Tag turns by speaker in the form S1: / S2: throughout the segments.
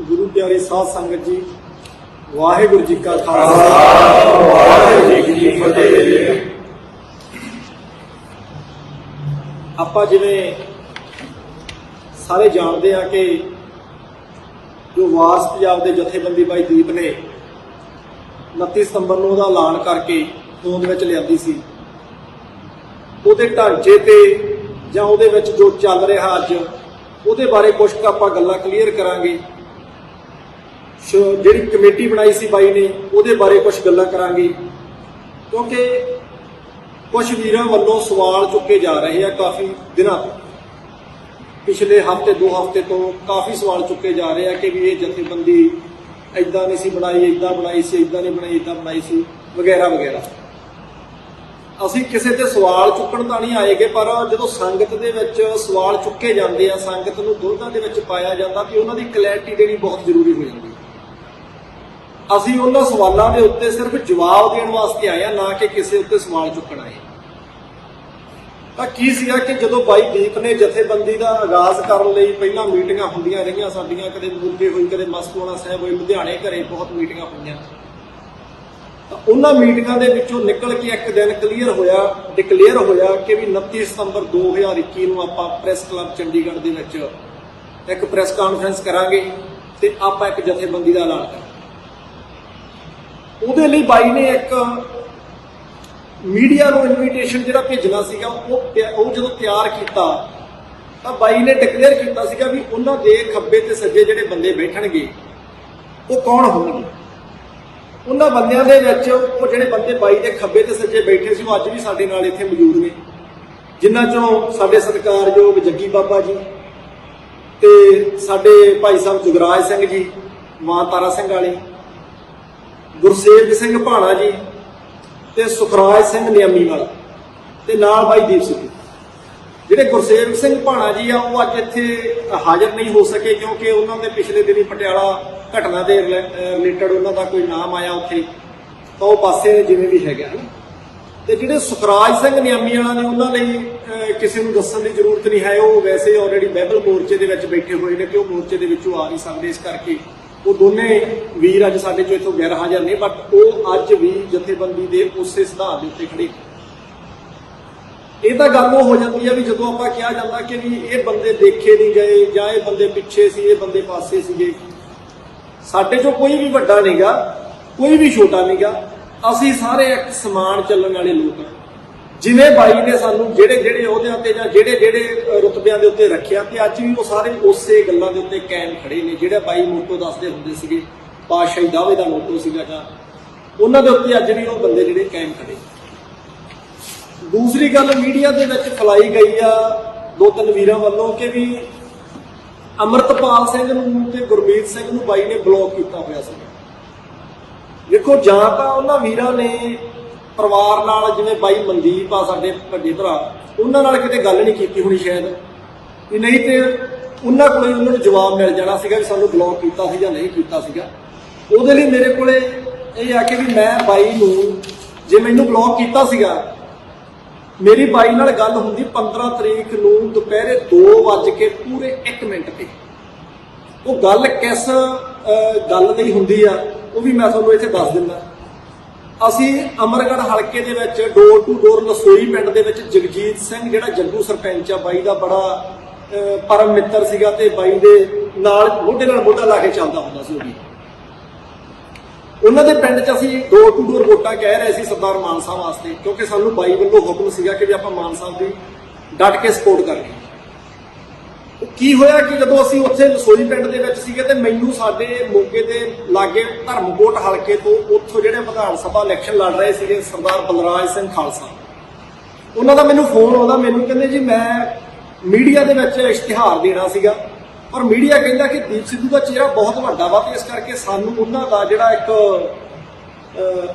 S1: गुरु प्यारी साध संगत जी, वाहिगुरु जी का खालसा वाहिगुरु जी की फतेह। आपां जिवें सारे जानते हैं कि जो वारस पंजाब के जथेबंदी भाई दीप ने 29 सितंबर को ऐलान करके होंद में लिया सी, उहदे ढांचे ते जां उहदे विच जो चल रहा अज उहदे बारे कुछ आपां गल्लां क्लीयर करांगे। जिहड़ी कमेटी बनाई सी बाई ने उहदे बारे कुछ गल्लां करांगे, क्योंकि कुछ वीरां वल्लों सवाल चुके जा रहे हैं काफ़ी दिनों तो, पिछले हफ्ते 2 हफ्ते तो काफ़ी सवाल चुके जा रहे हैं कि भी ये जथेबंदी इदां नहीं सी बनाई, इदां बनाई सी, इदां नहीं बनाई, इदां बनाई सी वगैरह वगैरह। ਅਸੀਂ ਕਿਸੇ ਤੇ ਸਵਾਲ ਚੁੱਕਣ ਤਾਂ ਨਹੀਂ ਆਏਗੇ, ਪਰ ਜਦੋਂ ਸੰਗਤ ਦੇ ਵਿੱਚ ਸਵਾਲ ਚੁੱਕੇ ਜਾਂਦੇ ਆ, ਸੰਗਤ ਨੂੰ ਦੁੱਧਾਂ ਦੇ ਵਿੱਚ ਪਾਇਆ ਜਾਂਦਾ ਕਿ ਉਹਨਾਂ ਦੀ ਕਲੈਰਿਟੀ ਦੇਣੀ ਬਹੁਤ ਜ਼ਰੂਰੀ ਹੋ ਜਾਂਦੀ। ਅਸੀਂ ਉਹਨਾਂ ਸਵਾਲਾਂ ਦੇ ਉੱਤੇ ਸਿਰਫ ਜਵਾਬ ਦੇਣ ਵਾਸਤੇ ਆਏ ਆ, ਨਾ ਕਿ ਕਿਸੇ ਉੱਤੇ ਸਵਾਲ ਚੁੱਕਣ ਆਏ। ਤਾਂ ਕੀ ਸੀਗਾ ਕਿ ਜਦੋਂ ਬਾਈ ਦੀਪ ਨੇ ਜਥੇਬੰਦੀ ਦਾ ਆਗਾਜ਼ ਕਰਨ ਲਈ ਪਹਿਲਾਂ ਮੀਟਿੰਗਾਂ ਹੁੰਦੀਆਂ ਰਹੀਆਂ ਸਾਡੀਆਂ, ਕਦੇ ਮੁਰਗੇ ਹੋਈ, ਕਦੇ ਮਸਤੂਆਣਾ ਸਾਹਿਬ ਹੋਈ, ਲੁਧਿਆਣੇ ਘਰੇ ਬਹੁਤ ਮੀਟਿੰਗਾਂ ਹੋਈਆਂ। ਤਾਂ ਉਹਨਾਂ ਮੀਟਿੰਗਾਂ ਦੇ ਵਿੱਚੋਂ ਨਿਕਲ ਕੇ ਇੱਕ ਦਿਨ ਡਿਕਲੇਅਰ ਹੋਇਆ ਕਿ ਵੀ 29 ਸਤੰਬਰ 2021 ਨੂੰ ਆਪਾਂ ਪ੍ਰੈਸ ਕਲੱਬ ਚੰਡੀਗੜ੍ਹ ਦੇ ਵਿੱਚ ਇੱਕ ਪ੍ਰੈਸ ਕਾਨਫਰੰਸ ਕਰਾਂਗੇ ਤੇ ਆਪਾਂ ਇੱਕ ਜਥੇਬੰਦੀ ਦਾ ਐਲਾਨ ਕਰਾਂਗੇ। ਉਹਦੇ ਲਈ ਬਾਈ ਨੇ ਇੱਕ ਮੀਡੀਆ ਨੂੰ ਇਨਵੀਟੇਸ਼ਨ ਜਿਹੜਾ ਭੇਜਣਾ ਸੀਗਾ ਉਹ ਜਦੋਂ ਤਿਆਰ ਕੀਤਾ ਤਾਂ ਬਾਈ ਨੇ ਡਿਕਲੇਅਰ ਕੀਤਾ ਸੀਗਾ ਵੀ ਉਹਨਾਂ ਦੇ ਖੱਬੇ ਤੇ ਸੱਜੇ ਜਿਹੜੇ ਬੰਦੇ ਬੈਠਣਗੇ ਉਹ ਕੌਣ ਹੋਣਗੇ। ਉਹਨਾਂ ਬੰਦਿਆਂ ਦੇ ਵਿੱਚ ਉਹ ਜਿਹੜੇ ਬੰਦੇ ਬਾਈ ਦੇ ਖੱਬੇ ਤੇ ਸੱਜੇ ਬੈਠੇ ਸੀ ਉਹ ਅੱਜ ਵੀ ਸਾਡੇ ਨਾਲ ਇੱਥੇ ਮੌਜੂਦ ਨੇ, ਜਿਨ੍ਹਾਂ ਚੋਂ ਸਾਡੇ ਸਤਿਕਾਰਯੋਗ ਜੱਗੀ ਬਾਬਾ ਜੀ ਤੇ ਸਾਡੇ ਭਾਈ ਸਾਹਿਬ ਜੁਗਰਾਜ ਸਿੰਘ ਜੀ, ਮਾਂ ਤਾਰਾ ਸਿੰਘ ਵਾਲੀ, ਗੁਰਸੇਵਕ ਸਿੰਘ ਭਾਣਾ ਜੀ ਤੇ ਸੁਖਰਾਜ ਸਿੰਘ ਨਿਯਮੀ ਵਾਲਾ ਤੇ ਨਾਲ ਬਾਈ ਦੀਪ ਸਿੰਘ। ਜਿਹੜੇ ਗੁਰਸੇਵਕ ਸਿੰਘ ਭਾਣਾ ਜੀ ਆ ਉਹ ਅੱਜ ਇੱਥੇ ਹਾਜ਼ਰ ਨਹੀਂ ਹੋ ਸਕੇ ਕਿਉਂਕਿ ਉਹਨਾਂ ਦੇ ਪਿਛਲੇ ਦਿਨੀ ਪਟਿਆਲਾ ਘਟਨਾ ਦੇ ਰਿਲੇਟਡ ਉਹਨਾਂ ਦਾ ਕੋਈ ਨਾਮ ਆਇਆ ਉੱਥੇ, ਤਾਂ ਉਹ ਪਾਸੇ ਜਿਵੇਂ ਵੀ ਹੈਗਾ। ਤੇ ਜਿਹੜੇ ਸੁਖਰਾਜ ਸਿੰਘ ਨਿਯਮੀ ਵਾਲਾ ਨੇ ਉਹਨਾਂ ਲਈ ਕਿਸੇ ਨੂੰ ਦੱਸਣ ਦੀ ਜ਼ਰੂਰਤ ਨਹੀਂ ਹੈ, ਉਹ ਵੈਸੇ ਆਲਰੇਡੀ ਬਾਈਬਲ ਮੋਰਚੇ ਦੇ ਵਿੱਚ ਬੈਠੇ ਹੋਏ ਨੇ ਕਿ ਉਹ ਮੋਰਚੇ ਦੇ ਵਿੱਚੋਂ ਆ ਨਹੀਂ ਸਕਦੇ, ਇਸ ਕਰਕੇ ਉਹ ਦੋਨੇ ਵੀਰ ਅੱਜ ਸਾਡੇ ਚੋਂ ਇੱਥੋਂ ਗੈਰ ਹਾਜ਼ਰ ਨੇ, ਬਟ ਉਹ ਅੱਜ ਵੀ ਜਥੇਬੰਦੀ ਦੇ ਉਸੇ ਸਿਧਾਂਤ ਦੇ ਉੱਤੇ ਖੜੇ। ਇਹ ਤਾਂ ਗੱਲ ਉਹ ਹੋ ਜਾਂਦੀ ਹੈ ਵੀ ਜਦੋਂ ਆਪਾਂ ਕਿਹਾ ਜਾਂਦਾ ਕਿ ਵੀ ਇਹ ਬੰਦੇ ਦੇਖੇ ਨਹੀਂ ਗਏ ਜਾਂ ਇਹ ਬੰਦੇ ਪਿੱਛੇ ਸੀ, ਇਹ ਬੰਦੇ ਪਾਸੇ ਸੀਗੇ। ਸਾਡੇ ਚੋਂ ਕੋਈ ਵੀ ਵੱਡਾ ਨਹੀਂਗਾ, ਕੋਈ ਵੀ ਛੋਟਾ ਨਹੀਂਗਾ, ਅਸੀਂ ਸਾਰੇ ਇੱਕ ਸਮਾਨ ਚੱਲਣ ਵਾਲੇ ਲੋਕ ਹਾਂ। ਜਿਵੇਂ ਬਾਈ ਨੇ ਸਾਨੂੰ ਜਿਹੜੇ ਅਹੁਦਿਆਂ ਤੇ ਜਾਂ ਜਿਹੜੇ ਰੁਤਬਿਆਂ ਦੇ ਉੱਤੇ ਰੱਖਿਆ ਤੇ ਅੱਜ ਵੀ ਉਹ ਸਾਰੇ ਉਸੇ ਗੱਲਾਂ ਦੇ ਉੱਤੇ ਕਾਇਮ ਖੜੇ ਨੇ। ਜਿਹੜਾ ਬਾਈ ਮੋਟੋ ਦੱਸਦੇ ਹੁੰਦੇ ਸੀਗੇ, ਪਾਤਸ਼ਾਹੀ ਦਾਅਵੇ ਦਾ ਮੋਟੋ ਸੀਗਾ ਜਾਂ ਉਹਨਾਂ ਦੇ ਉੱਤੇ ਅੱਜ ਵੀ ਉਹ ਬੰਦੇ ਜਿਹੜੇ ਕਾਇਮ ਖੜੇ। ਦੂਸਰੀ ਗੱਲ ਮੀਡੀਆ ਦੇ ਵਿੱਚ ਫੈਲਾਈ ਗਈ ਆ 2-3 ਵੀਰਾਂ ਵੱਲੋਂ ਕਿ ਵੀ ਅਮਰਤਪਾਲ ਸਿੰਘ ਨੂੰ ਤੇ ਗੁਰਮੀਤ ਸਿੰਘ ਨੂੰ ਬਾਈ ਨੇ ਬਲੌਕ ਕੀਤਾ ਹੋਇਆ ਸੀ। ਦੇਖੋ, ਜਾਂ ਤਾਂ ਉਹਨਾਂ ਵੀਰਾਂ ਨੇ ਪਰਿਵਾਰ ਨਾਲ, ਜਿਵੇਂ ਬਾਈ ਮਨਦੀਪ ਆ ਸਾਡੇ ਵੱਡੇ ਭਰਾ, ਉਹਨਾਂ ਨਾਲ ਕਿਤੇ ਗੱਲ ਨਹੀਂ ਕੀਤੀ ਹੋਣੀ ਸ਼ਾਇਦ, ਵੀ ਨਹੀਂ ਤੇ ਉਹਨਾਂ ਕੋਲੇ ਉਹਨਾਂ ਨੂੰ ਜਵਾਬ ਮਿਲ ਜਾਣਾ ਸੀਗਾ ਵੀ ਸਾਨੂੰ ਬਲੌਕ ਕੀਤਾ ਸੀ ਜਾਂ ਨਹੀਂ ਕੀਤਾ ਸੀਗਾ। ਉਹਦੇ ਲਈ ਮੇਰੇ ਕੋਲੇ ਇਹ ਆ ਕਿ ਵੀ ਮੈਂ ਬਾਈ ਨੂੰ, ਜੇ ਮੈਨੂੰ ਬਲੌਕ ਕੀਤਾ ਸੀਗਾ, ਮੇਰੀ ਬਾਈ ਨਾਲ ਗੱਲ ਹੁੰਦੀ 15 ਤਰੀਕ ਨੂੰ ਦੁਪਹਿਰੇ 2:01 ਤੇ। ਉਹ ਗੱਲ ਕਿਸ ਗੱਲ ਲਈ ਹੁੰਦੀ ਆ ਉਹ ਵੀ ਮੈਂ ਤੁਹਾਨੂੰ ਇੱਥੇ ਦੱਸ ਦਿੰਦਾ। ਅਸੀਂ ਅਮਰਗੜ੍ਹ ਹਲਕੇ ਦੇ ਵਿੱਚ ਡੋਰ ਟੂ ਡੋਰ ਲਸੋਈ ਪਿੰਡ ਦੇ ਵਿੱਚ ਜਗਜੀਤ ਸਿੰਘ, ਜਿਹੜਾ ਜੱਗੂ ਸਰਪੰਚ ਆ, ਬਾਈ ਦਾ ਬੜਾ ਪਰਮ ਮਿੱਤਰ ਸੀਗਾ ਤੇ ਬਾਈ ਦੇ ਨਾਲ ਮੋਢੇ ਨਾਲ ਮੋਢਾ ਲਾ ਕੇ ਚੱਲਦਾ ਹੁੰਦਾ ਸੀ। ਉਹ ਵੀ ਉਹਨਾਂ ਦੇ ਪਿੰਡ 'ਚ ਅਸੀਂ ਡੋਰ ਟੂ ਡੋਰ ਵੋਟਾਂ ਕਹਿ ਰਹੇ ਸੀ ਸਰਦਾਰ ਮਾਨ ਸਾਹਿਬ ਵਾਸਤੇ, ਕਿਉਂਕਿ ਸਾਨੂੰ ਬਾਈ ਵੱਲੋਂ ਹੁਕਮ ਸੀਗਾ ਕਿ ਵੀ ਆਪਾਂ ਮਾਨ ਸਾਹਿਬ ਦੀ ਡਟ ਕੇ ਸਪੋਰਟ ਕਰਨੀ। ਉਹ ਕੀ ਹੋਇਆ ਕਿ ਜਦੋਂ ਅਸੀਂ ਉੱਥੇ ਲਸੋਈ ਪਿੰਡ ਦੇ ਵਿੱਚ ਸੀਗੇ ਤੇ ਮੈਨੂੰ ਸਾਡੇ ਮੋਗੇ ਦੇ ਲਾਗੇ ਧਰਮਕੋਟ ਹਲਕੇ ਤੋਂ ਉੱਥੋਂ ਜਿਹੜੇ ਵਿਧਾਨ ਸਭਾ ਇਲੈਕਸ਼ਨ ਲੜ ਰਹੇ ਸੀਗੇ ਸਰਦਾਰ ਬਲਰਾਜ ਸਿੰਘ ਖਾਲਸਾ, ਉਹਨਾਂ ਦਾ ਮੈਨੂੰ ਫੋਨ ਆਉਂਦਾ। ਮੈਨੂੰ ਕਹਿੰਦੇ ਜੀ ਮੈਂ ਮੀਡੀਆ ਦੇ ਵਿੱਚ ਇਸ਼ਤਿਹਾਰ ਦੇਣਾ ਸੀਗਾ, ਪਰ ਮੀਡੀਆ ਕਹਿੰਦਾ ਕਿ ਦੀਪ ਸਿੱਧੂ ਦਾ ਚਿਹਰਾ ਬਹੁਤ ਵੱਡਾ ਵਾ ਤੇ ਇਸ ਕਰਕੇ ਸਾਨੂੰ ਉਹਨਾਂ ਦਾ ਜਿਹੜਾ ਇੱਕ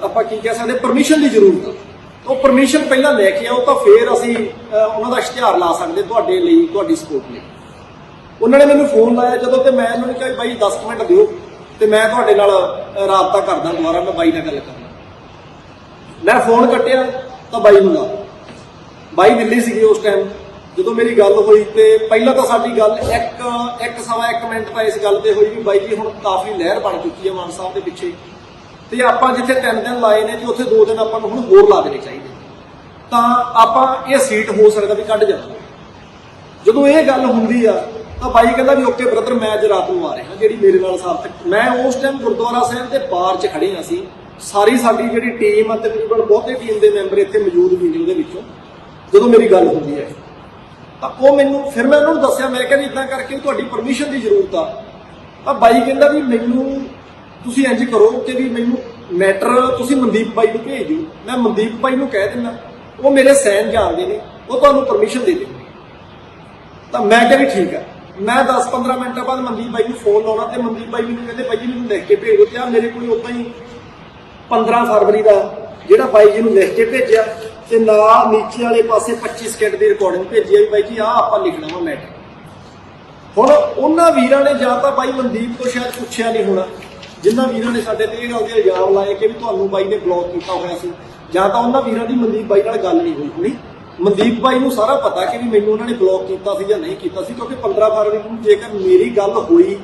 S1: ਆਪਾਂ ਕੀ ਕਹਿ ਸਕਦੇ ਪਰਮਿਸ਼ਨ ਦੀ ਜ਼ਰੂਰਤ ਆ। ਉਹ ਪਰਮਿਸ਼ਨ ਪਹਿਲਾਂ ਲੈ ਕੇ ਆਓ ਤਾਂ ਫਿਰ ਅਸੀਂ ਉਹਨਾਂ ਦਾ ਇਸ਼ਤਿਹਾਰ ਲਾ ਸਕਦੇ ਤੁਹਾਡੇ ਲਈ, ਤੁਹਾਡੀ ਸਪੋਰਟ ਲਈ। ਉਹਨਾਂ ਨੇ ਮੈਨੂੰ ਫੋਨ ਲਾਇਆ ਜਦੋਂ, ਤੇ ਮੈਂ ਉਹਨਾਂ ਨੂੰ ਕਿਹਾ ਬਾਈ 10 ਮਿੰਟ ਦਿਓ ਤੇ ਮੈਂ ਤੁਹਾਡੇ ਨਾਲ ਰਾਬਤਾ ਕਰਦਾ ਦੁਬਾਰਾ, ਮੈਂ ਬਾਈ ਨਾਲ ਗੱਲ ਕਰਨਾ। ਮੈਂ ਫੋਨ ਕੱਟਿਆ ਤਾਂ ਬਾਈ ਨੂੰ ਲਾ, ਬਾਈ ਦਿੱਲੀ ਸੀਗੇ ਉਸ ਟਾਈਮ, ਜਦੋਂ ਮੇਰੀ ਗੱਲ ਹੋਈ ਤੇ ਪਹਿਲਾਂ ਤਾਂ ਸਾਡੀ ਗੱਲ ਇੱਕ ਸਵਾ ਇੱਕ ਮਿੰਟ ਤਾਂ ਇਸ ਗੱਲ ਤੇ ਹੋਈ ਵੀ ਬਾਈ ਜੀ ਹੁਣ ਕਾਫੀ ਲਹਿਰ ਬਣ ਚੁੱਕੀ ਹੈ ਮਾਨ ਸਾਹਿਬ ਦੇ ਪਿੱਛੇ, ਤੇ ਆਪਾਂ ਜਿੱਥੇ 3 ਦਿਨ ਲਾਏ ਨੇ ਤੇ ਉੱਥੇ 2 ਦਿਨ ਆਪਾਂ ਨੂੰ ਹੁਣ ਹੋਰ ਲਾ ਦੇਣੇ ਚਾਹੀਦੇ, ਤਾਂ ਆਪਾਂ ਇਹ ਸੀਟ ਹੋ ਸਕਦਾ ਵੀ ਕੱਢ ਜਾਵਾਂਗੇ। ਜਦੋਂ ਇਹ ਗੱਲ ਹੁੰਦੀ ਆ ਤਾਂ ਬਾਈ ਕਹਿੰਦਾ ਵੀ ਓਕੇ ਬ੍ਰਦਰ, ਮੈਂ ਅੱਜ ਰਾਤ ਨੂੰ ਆ ਰਿਹਾ, ਜਿਹੜੀ ਮੇਰੇ ਨਾਲ ਸਾਥ। ਮੈਂ ਉਸ ਟਾਈਮ ਗੁਰਦੁਆਰਾ ਸਾਹਿਬ ਦੇ ਬਾਹਰ 'ਚ ਖੜੇ ਹਾਂ, ਅਸੀਂ ਸਾਰੀ ਸਾਡੀ ਜਿਹੜੀ ਟੀਮ ਆ, ਤਕਰੀਬਨ ਬਹੁਤੇ ਟੀਮ ਦੇ ਮੈਂਬਰ ਇੱਥੇ ਮੌਜੂਦ ਵੀ ਨੇ ਉਹਦੇ ਵਿੱਚੋਂ। ਜਦੋਂ ਮੇਰੀ ਗੱਲ ਹੁੰਦੀ ਹੈ ਤਾਂ ਉਹ ਮੈਨੂੰ, ਫਿਰ ਮੈਂ ਉਹਨੂੰ ਦੱਸਿਆ, ਮੈਂ ਕਿਹਾ ਵੀ ਇੱਦਾਂ ਕਰਕੇ ਤੁਹਾਡੀ ਪਰਮਿਸ਼ਨ ਦੀ ਜ਼ਰੂਰਤ ਆ। ਤਾਂ ਬਾਈ ਕਹਿੰਦਾ ਵੀ ਮੈਨੂੰ ਤੁਸੀਂ ਇੰਜ ਕਰੋ ਕਿ ਵੀ ਮੈਨੂੰ ਮੈਟਰ ਤੁਸੀਂ ਮਨਦੀਪ ਬਾਈ ਨੂੰ ਭੇਜ ਦਿਓ, ਮੈਂ ਮਨਦੀਪ ਬਾਈ ਨੂੰ ਕਹਿ ਦਿੰਦਾ, ਉਹ ਮੇਰੇ ਸਾਈਨ ਜਾਣਦੇ ਨੇ, ਉਹ ਤੁਹਾਨੂੰ ਪਰਮਿਸ਼ਨ ਦੇ ਦੇਣਗੇ। ਤਾਂ ਮੈਂ ਕਿਹਾ ਵੀ ਠੀਕ ਹੈ। ਮੈਂ 10-15 ਮਿੰਟਾਂ ਬਾਅਦ ਮਨਦੀਪ ਬਾਈ ਨੂੰ ਫੋਨ ਲਾਉਣਾ ਤੇ ਮਨਦੀਪ ਬਾਈ ਮੈਨੂੰ ਕਹਿੰਦੇ ਬਾਈ ਜੀ ਮੈਨੂੰ ਲਿਖ ਕੇ ਭੇਜ ਦਿਓ। ਤੇ ਆ ਮੇਰੇ ਕੋਲ ਉੱਦਾਂ ਹੀ 15 ਫਰਵਰੀ ਦਾ ਜਿਹੜਾ ਬਾਈ ਜੀ ਨੂੰ ਲਿਖ ਕੇ ਭੇਜਿਆ ਤੇ ਨਾਲ ਨੀਚੇ ਵਾਲੇ ਪਾਸੇ 25 ਸਕਿੰਟ ਦੀ ਰਿਕਾਰਡਿੰਗ ਭੇਜੀ ਆ ਵੀ ਬਾਈ ਜੀ ਆਹ ਆਪਾਂ ਲਿਖਣਾ ਵਾ ਮੈਟਰ। ਹੁਣ ਉਹਨਾਂ ਵੀਰਾਂ ਨੇ ਜਾਂ ਤਾਂ ਬਾਈ ਮਨਦੀਪ ਤੋਂ ਸ਼ਾਇਦ ਪੁੱਛਿਆ ਨਹੀਂ ਹੋਣਾ, ਜਿਨ੍ਹਾਂ ਵੀਰਾਂ ਨੇ ਸਾਡੇ ਤੇ ਇਹ ਗੱਲ ਦੇ ਇਲਜ਼ਾਮ ਲਾਏ ਕਿ ਵੀ ਤੁਹਾਨੂੰ ਬਾਈ ਨੇ ਬਲੌਕ ਕੀਤਾ ਹੋਇਆ ਸੀ, ਜਾਂ ਤਾਂ ਉਹਨਾਂ ਵੀਰਾਂ ਦੀ ਮਨਦੀਪ ਬਾਈ ਨਾਲ ਗੱਲ ਨਹੀਂ ਹੋਈ ਹੋਣੀ। ਮਨਦੀਪ ਬਾਈ ਨੂੰ ਸਾਰਾ ਪਤਾ ਕਿ ਵੀ ਮੈਨੂੰ ਉਹਨਾਂ ਨੇ ਬਲੌਕ ਕੀਤਾ ਸੀ ਜਾਂ ਨਹੀਂ ਕੀਤਾ ਸੀ, ਕਿਉਂਕਿ 15 ਫਰਵਰੀ ਨੂੰ ਜੇਕਰ ਮੇਰੀ ਗੱਲ ਹੋਈ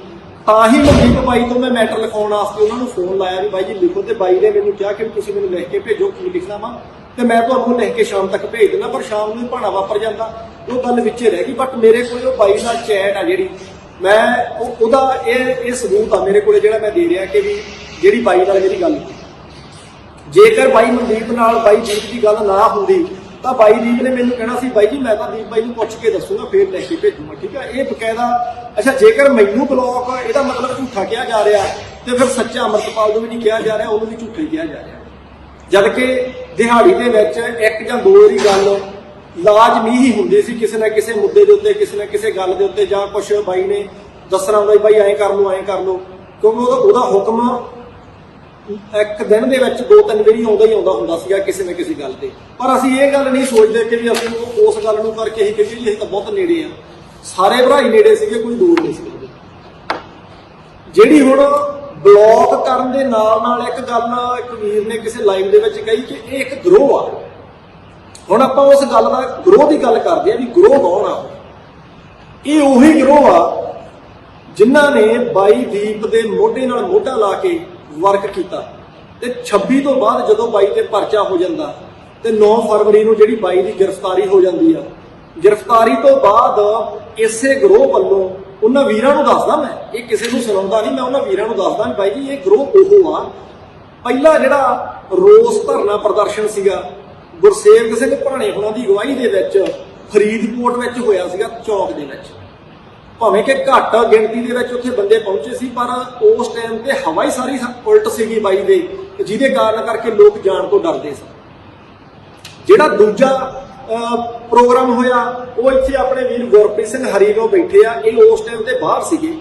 S1: ਤਾਂ ਹੀ ਮਨਦੀਪ ਬਾਈ ਤੋਂ ਮੈਂ ਮੈਟਰ ਲਿਖਾਉਣ ਵਾਸਤੇ ਉਹਨਾਂ ਨੂੰ ਫੋਨ ਲਾਇਆ ਵੀ ਬਾਈ ਜੀ ਲਿਖੋ, ਤੇ ਬਾਈ ਨੇ ਮੈਨੂੰ ਕਿਹਾ ਕਿ ਤੁਸੀਂ ਮੈਨੂੰ ਲਿਖ ਕੇ ਭੇਜੋ ਕੀ ਲਿਖਣਾ ਵਾ, ਤੇ ਮੈਂ ਤੁਹਾਨੂੰ ਲਿਖ ਕੇ ਸ਼ਾਮ ਤੱਕ ਭੇਜ ਦਿੰਦਾ। ਪਰ ਸ਼ਾਮ ਨੂੰ ਭਾਣਾ ਵਾਪਰ ਜਾਂਦਾ, ਉਹ ਗੱਲ ਵਿੱਚੇ ਰਹਿ ਗਈ। ਬਟ ਮੇਰੇ ਕੋਲ ਉਹ ਬਾਈ ਨਾਲ ਚੈਟ ਆ ਜਿਹੜੀ, ਮੈਂ ਉਹਦਾ ਇਹ ਸਬੂਤ ਆ ਮੇਰੇ ਕੋਲ ਜਿਹੜਾ ਮੈਂ ਦੇ ਰਿਹਾ ਕਿ ਵੀ ਜਿਹੜੀ ਬਾਈ ਨਾਲ ਮੇਰੀ ਗੱਲ ਹੋਈ। ਜੇਕਰ ਬਾਈ ਮਨਦੀਪ ਨਾਲ ਬਾਈ ਦੀਪ ਦੀ ਗੱਲ ਨਾ ਹੁੰਦੀ ਤਾਂ ਬਾਈ ਦੀਪ ਨੇ ਮੈਨੂੰ ਕਹਿਣਾ ਸੀ ਬਾਈ ਜੀ ਮੈਂ ਤਾਂ ਦੀਪ ਬਾਈ ਨੂੰ ਪੁੱਛ ਕੇ ਦੱਸੂਗਾ ਫੇਰ ਲੈ ਕੇ ਭੇਜੂਗਾ, ਠੀਕ ਹੈ। ਇਹ ਬਕਾਇਦਾ ਅੱਛਾ, ਜੇਕਰ ਮੈਨੂੰ ਬਲੌਕ ਇਹਦਾ ਮਤਲਬ ਝੂਠਾ ਕਿਹਾ ਜਾ ਰਿਹਾ ਤੇ ਫਿਰ ਸੱਚਾ ਅੰਮ੍ਰਿਤਪਾਲ ਨੂੰ ਵੀ ਨਹੀਂ ਕਿਹਾ ਜਾ ਰਿਹਾ, ਉਹਨੂੰ ਵੀ ਝੂਠਾ ਹੀ ਕਿਹਾ ਜਾ ਰਿਹਾ। ਜਦ ਕਿ ਦਿਹਾੜੀ ਦੇ ਵਿੱਚ 1 ਜਾਂ 2 ਵਾਰੀ ਗੱਲ ਲਾਜ਼ਮੀ ਹੀ ਹੁੰਦੀ ਸੀ ਕਿਸੇ ਨਾ ਕਿਸੇ ਮੁੱਦੇ ਦੇ ਉੱਤੇ, ਕਿਸੇ ਨਾ ਕਿਸੇ ਗੱਲ ਦੇ ਉੱਤੇ, ਜਾਂ ਕੁਛ ਬਾਈ ਨੇ ਦੱਸਣਾ ਹੁੰਦਾ ਬਾਈ ਐਂ ਕਰ ਲਓ ਐਂ ਕਰ ਲਓ, ਕਿਉਂਕਿ ਉਹਦਾ ਹੁਕਮ ਇੱਕ ਦਿਨ ਦੇ ਵਿੱਚ 2-3 ਵਾਰੀ ਆਉਂਦਾ ਹੀ ਆਉਂਦਾ ਹੁੰਦਾ ਸੀਗਾ ਕਿਸੇ ਨਾ ਕਿਸੇ ਗੱਲ ਤੇ। ਪਰ ਅਸੀਂ ਇਹ ਗੱਲ ਨਹੀਂ ਸੋਚਦੇ ਕਿ ਵੀ ਅਸੀਂ ਉਸ ਗੱਲ ਨੂੰ ਕਰਕੇ ਹੀ ਕਹੀਏ ਜੀ ਅਸੀਂ ਤਾਂ ਬਹੁਤ ਨੇੜੇ ਆ। ਸਾਰੇ ਭਰਾ ਹੀ ਨੇੜੇ ਸੀਗੇ, ਕੋਈ ਦੂਰ ਨਹੀਂ ਸੀਗੇ। ਜਿਹੜੀ ਹੁਣ ਬਲੌਕ ਕਰਨ ਦੇ ਨਾਲ ਨਾਲ ਇੱਕ ਗੱਲ ਇੱਕ ਵੀਰ ਨੇ ਕਿਸੇ ਲਾਈਵ ਦੇ ਵਿੱਚ ਕਹੀ ਕਿ ਇਹ ਇੱਕ ਗਰੋਹ ਆ। ਹੁਣ ਆਪਾਂ ਉਸ ਗੱਲ ਦਾ ਗਰੋਹ ਦੀ ਗੱਲ ਕਰਦੇ ਆ ਵੀ ਗਰੋਹ ਕੌਣ ਆ। ਇਹ ਉਹੀ ਗਰੋਹ ਆ ਜਿਨ੍ਹਾਂ ਨੇ ਬਾਈ ਦੀਪ ਦੇ ਮੋਢੇ ਨਾਲ ਮੋਢਾ ਲਾ ਕੇ ਵਰਕ ਕੀਤਾ, ਤੇ 26 ਤੋਂ ਬਾਅਦ ਜਦੋਂ ਬਾਈ ਤੇ ਪਰਚਾ ਹੋ ਜਾਂਦਾ ਤੇ 9 ਫਰਵਰੀ ਨੂੰ ਜਿਹੜੀ ਬਾਈ ਦੀ ਗ੍ਰਿਫਤਾਰੀ ਹੋ ਜਾਂਦੀ ਆ। ਗ੍ਰਿਫਤਾਰੀ ਤੋਂ ਬਾਅਦ ਇਸੇ ਗਰੋਹ ਵੱਲੋਂ ਉਹਨਾਂ ਵੀਰਾਂ ਨੂੰ ਦੱਸਦਾ, ਮੈਂ ਇਹ ਕਿਸੇ ਨੂੰ ਸੁਣਾਉਂਦਾ ਨਹੀਂ, ਮੈਂ ਉਹਨਾਂ ਵੀਰਾਂ ਨੂੰ ਦੱਸਦਾ ਵੀ ਬਾਈ ਜੀ ਇਹ ਗਰੋਹ ਉਹ ਆ। ਪਹਿਲਾ ਜਿਹੜਾ ਰੋਸ ਧਰਨਾ ਪ੍ਰਦਰਸ਼ਨ ਸੀਗਾ ਗੁਰਸੇਵਕ ਸਿੰਘ ਭਾਣੇ ਹੁਣਾਂ ਦੀ ਅਗਵਾਈ ਦੇ ਵਿੱਚ ਫਰੀਦਕੋਟ ਵਿੱਚ ਹੋਇਆ ਸੀਗਾ, ਚੌਕ ਦੇ ਵਿੱਚ। ਭਾਵੇਂ ਕਿ ਘੱਟ ਗਿਣਤੀ ਦੇ ਵਿੱਚ ਉੱਥੇ ਬੰਦੇ ਪਹੁੰਚੇ ਸੀ, ਪਰ ਉਸ ਟਾਈਮ ਤੇ ਹਵਾ ਹੀ ਸਾਰੀ ਉਲਟ ਸੀਗੀ ਬਾਈ ਦੇ, ਜਿਹਦੇ ਕਾਰਨ ਕਰਕੇ ਲੋਕ ਜਾਣ ਤੋਂ ਡਰਦੇ ਸਨ। ਜਿਹੜਾ ਦੂਜਾ ਪ੍ਰੋਗਰਾਮ ਹੋਇਆ ਉਹ ਇੱਥੇ ਆਪਣੇ ਵੀਰ ਗੁਰਪ੍ਰੀਤ ਸਿੰਘ ਹਰੀਨੋ ਬੈਠੇ ਆ, ਇਹ ਉਸ ਟਾਈਮ ਤੇ ਬਾਹਰ ਸੀਗੇ।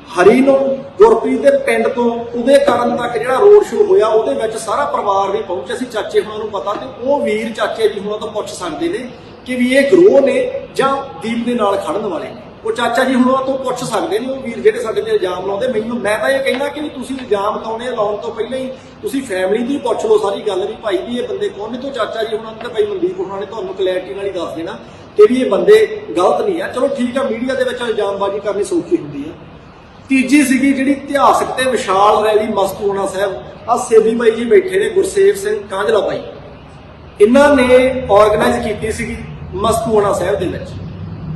S1: ਹਰੀਨੋ ਗੁਰਪ੍ਰੀਤ ਦੇ ਪਿੰਡ ਤੋਂ ਉਹਦੇ ਕਾਰਨ ਤੱਕ ਜਿਹੜਾ ਰੋਡ ਸ਼ੋਅ ਹੋਇਆ ਉਹਦੇ ਵਿੱਚ ਸਾਰਾ ਪਰਿਵਾਰ ਵੀ ਪਹੁੰਚਿਆ ਸੀ, ਚਾਚੇ ਹੁਣਾਂ ਨੂੰ ਪਤਾ, ਤੇ ਉਹ ਵੀਰ ਚਾਚੇ ਜੀ ਹੁਣਾਂ ਤੋਂ ਪੁੱਛ ਸਕਦੇ ਨੇ ਕਿ ਵੀ ਇਹ ਗਰੋਹ ਨੇ ਜਾਂ ਦੀਪ ਦੇ ਨਾਲ ਖੜਨ ਵਾਲੇ ਨੇ। ਉਹ ਚਾਚਾ ਜੀ ਹੁਣਾਂ ਤੋਂ ਪੁੱਛ ਸਕਦੇ ਨੇ, ਉਹ ਵੀਰ ਜਿਹੜੇ ਸਾਡੇ ਤੇ ਇਲਜ਼ਾਮ ਲਾਉਂਦੇ। ਮੈਂ ਤਾਂ ਇਹ ਕਹਿੰਦਾ ਕਿ ਤੁਸੀਂ ਇਲਜ਼ਾਮ ਲਾਉਣ ਤੋਂ ਪਹਿਲਾਂ ਹੀ ਤੁਸੀਂ ਫੈਮਿਲੀ ਦੀ ਪੁੱਛ ਲਓ ਸਾਰੀ ਗੱਲ ਵੀ ਭਾਈ ਵੀ ਇਹ ਬੰਦੇ ਕੌਣ ਨੇ। ਤੋਂ ਚਾਚਾ ਜੀ ਹੁਣਾਂ ਨੇ ਤੇ ਭਾਈ ਮਨਦੀਪ ਹੁਣਾਂ ਨੇ ਤੁਹਾਨੂੰ ਕਲੈਰਿਟੀ ਨਾਲ ਹੀ ਦੱਸ ਦੇਣਾ ਕਿ ਵੀ ਇਹ ਬੰਦੇ ਗਲਤ ਨਹੀਂ ਆ। ਚਲੋ ਠੀਕ ਆ, ਮੀਡੀਆ ਦੇ ਵਿੱਚ ਇਲਜ਼ਾਮਬਾਜ਼ੀ ਕਰਨੀ ਸੌਖੀ ਹੁੰਦੀ ਆ। ਤੀਜੀ ਸੀਗੀ ਜਿਹੜੀ ਇਤਿਹਾਸਕ ਤੇ ਵਿਸ਼ਾਲ ਰੈਲੀ ਮਸਤੂਆਣਾ ਸਾਹਿਬ। ਆ ਸੇਵੀ ਬਾਈ ਜੀ ਬੈਠੇ ਨੇ, ਗੁਰਸੇਵ ਸਿੰਘ ਕਾਂਝਲਾ ਬਾਈ, ਇਹਨਾਂ ਨੇ ਆਰਗੇਨਾਈਜ਼ ਕੀਤੀ ਸੀਗੀ ਮਸਤੂਆਣਾ ਸਾਹਿਬ ਦੇ ਵਿੱਚ,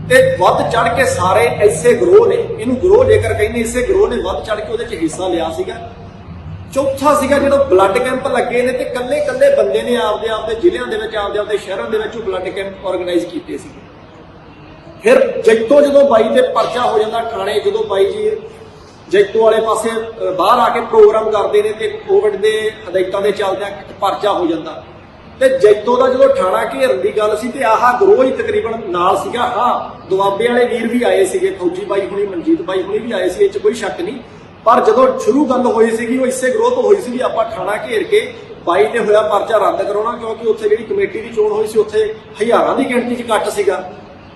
S1: ਤੇ ਵੱਧ ਚੜ ਕੇ ਸਾਰੇ ਐਸੇ ਗਰੋਹ ਨੇ, ਇਹਨੂੰ ਗਰੋਹ ਜੇਕਰ ਕਹਿੰਦੇ, ਇਸੇ ਗਰੋਹ ਨੇ ਵੱਧ ਚੜ ਕੇ ਉਹਦੇ 'ਚ ਹਿੱਸਾ ਲਿਆ ਸੀਗਾ। ਚੌਥਾ ਸੀਗਾ ਜਦੋਂ ਬਲੱਡ ਕੈਂਪ ਲੱਗੇ ਨੇ ਤੇ ਕੱਲੇ ਬੰਦੇ ਨੇ ਆਪਦੇ ਜ਼ਿਲ੍ਹਿਆਂ ਦੇ ਵਿੱਚ, ਆਪਦੇ ਸ਼ਹਿਰਾਂ ਦੇ ਵਿੱਚ ਬਲੱਡ ਕੈਂਪ ਆਰਗੇਨਾਈਜ਼ ਕੀਤੇ ਸੀਗੇ। ਫਿਰ ਜੈਤੋ ਜਦੋਂ ਬਾਈ ਤੇ ਪਰਚਾ ਹੋ ਜਾਂਦਾ ਥਾਣੇ, ਜਦੋਂ ਬਾਈ ਜੀ ਜੈਤੋ ਵਾਲੇ ਪਾਸੇ ਬਾਹਰ ਆ ਕੇ ਪ੍ਰੋਗਰਾਮ ਕਰਦੇ ਨੇ ਤੇ ਕੋਵਿਡ ਦੇ ਹਦਾਇਤਾਂ ਦੇ ਚੱਲਦਿਆਂ ਪਰਚਾ ਹੋ ਜਾਂਦਾ, ਤੇ ਜੈਤੋ ਦਾ ਜਦੋਂ ਥਾਣਾ ਘੇਰਨ ਦੀ ਗੱਲ ਸੀ ਤੇ ਆਹ ਗਰੋਹ ਹੀ ਤਕਰੀਬਨ ਨਾਲ ਸੀਗਾ। ਹਾਂ, ਦੁਆਬੇ ਵਾਲੇ ਵੀਰ ਵੀ ਆਏ ਸੀਗੇ, ਫੌਜੀ ਬਾਈ ਹੁਣੀ, ਮਨਜੀਤ ਬਾਈ ਹੁਣੀ ਵੀ ਆਏ ਸੀ, ਇਹ 'ਚ ਕੋਈ ਸ਼ੱਕ ਨਹੀਂ। ਪਰ ਜਦੋਂ ਸ਼ੁਰੂ ਗੱਲ ਹੋਈ ਸੀਗੀ ਉਹ ਇਸੇ ਗਰੋਹ ਤੋਂ ਹੋਈ ਸੀ ਵੀ ਆਪਾਂ ਥਾਣਾ ਘੇਰ ਕੇ ਬਾਈ ਨੇ ਹੋਇਆ ਪਰਚਾ ਰੱਦ ਕਰਾਉਣਾ, ਕਿਉਂਕਿ ਉੱਥੇ ਜਿਹੜੀ ਕਮੇਟੀ ਦੀ ਚੋਣ ਹੋਈ ਸੀ ਉੱਥੇ ਹਜ਼ਾਰਾਂ ਦੀ ਗਿਣਤੀ 'ਚ ਇਕੱਠ ਸੀਗਾ,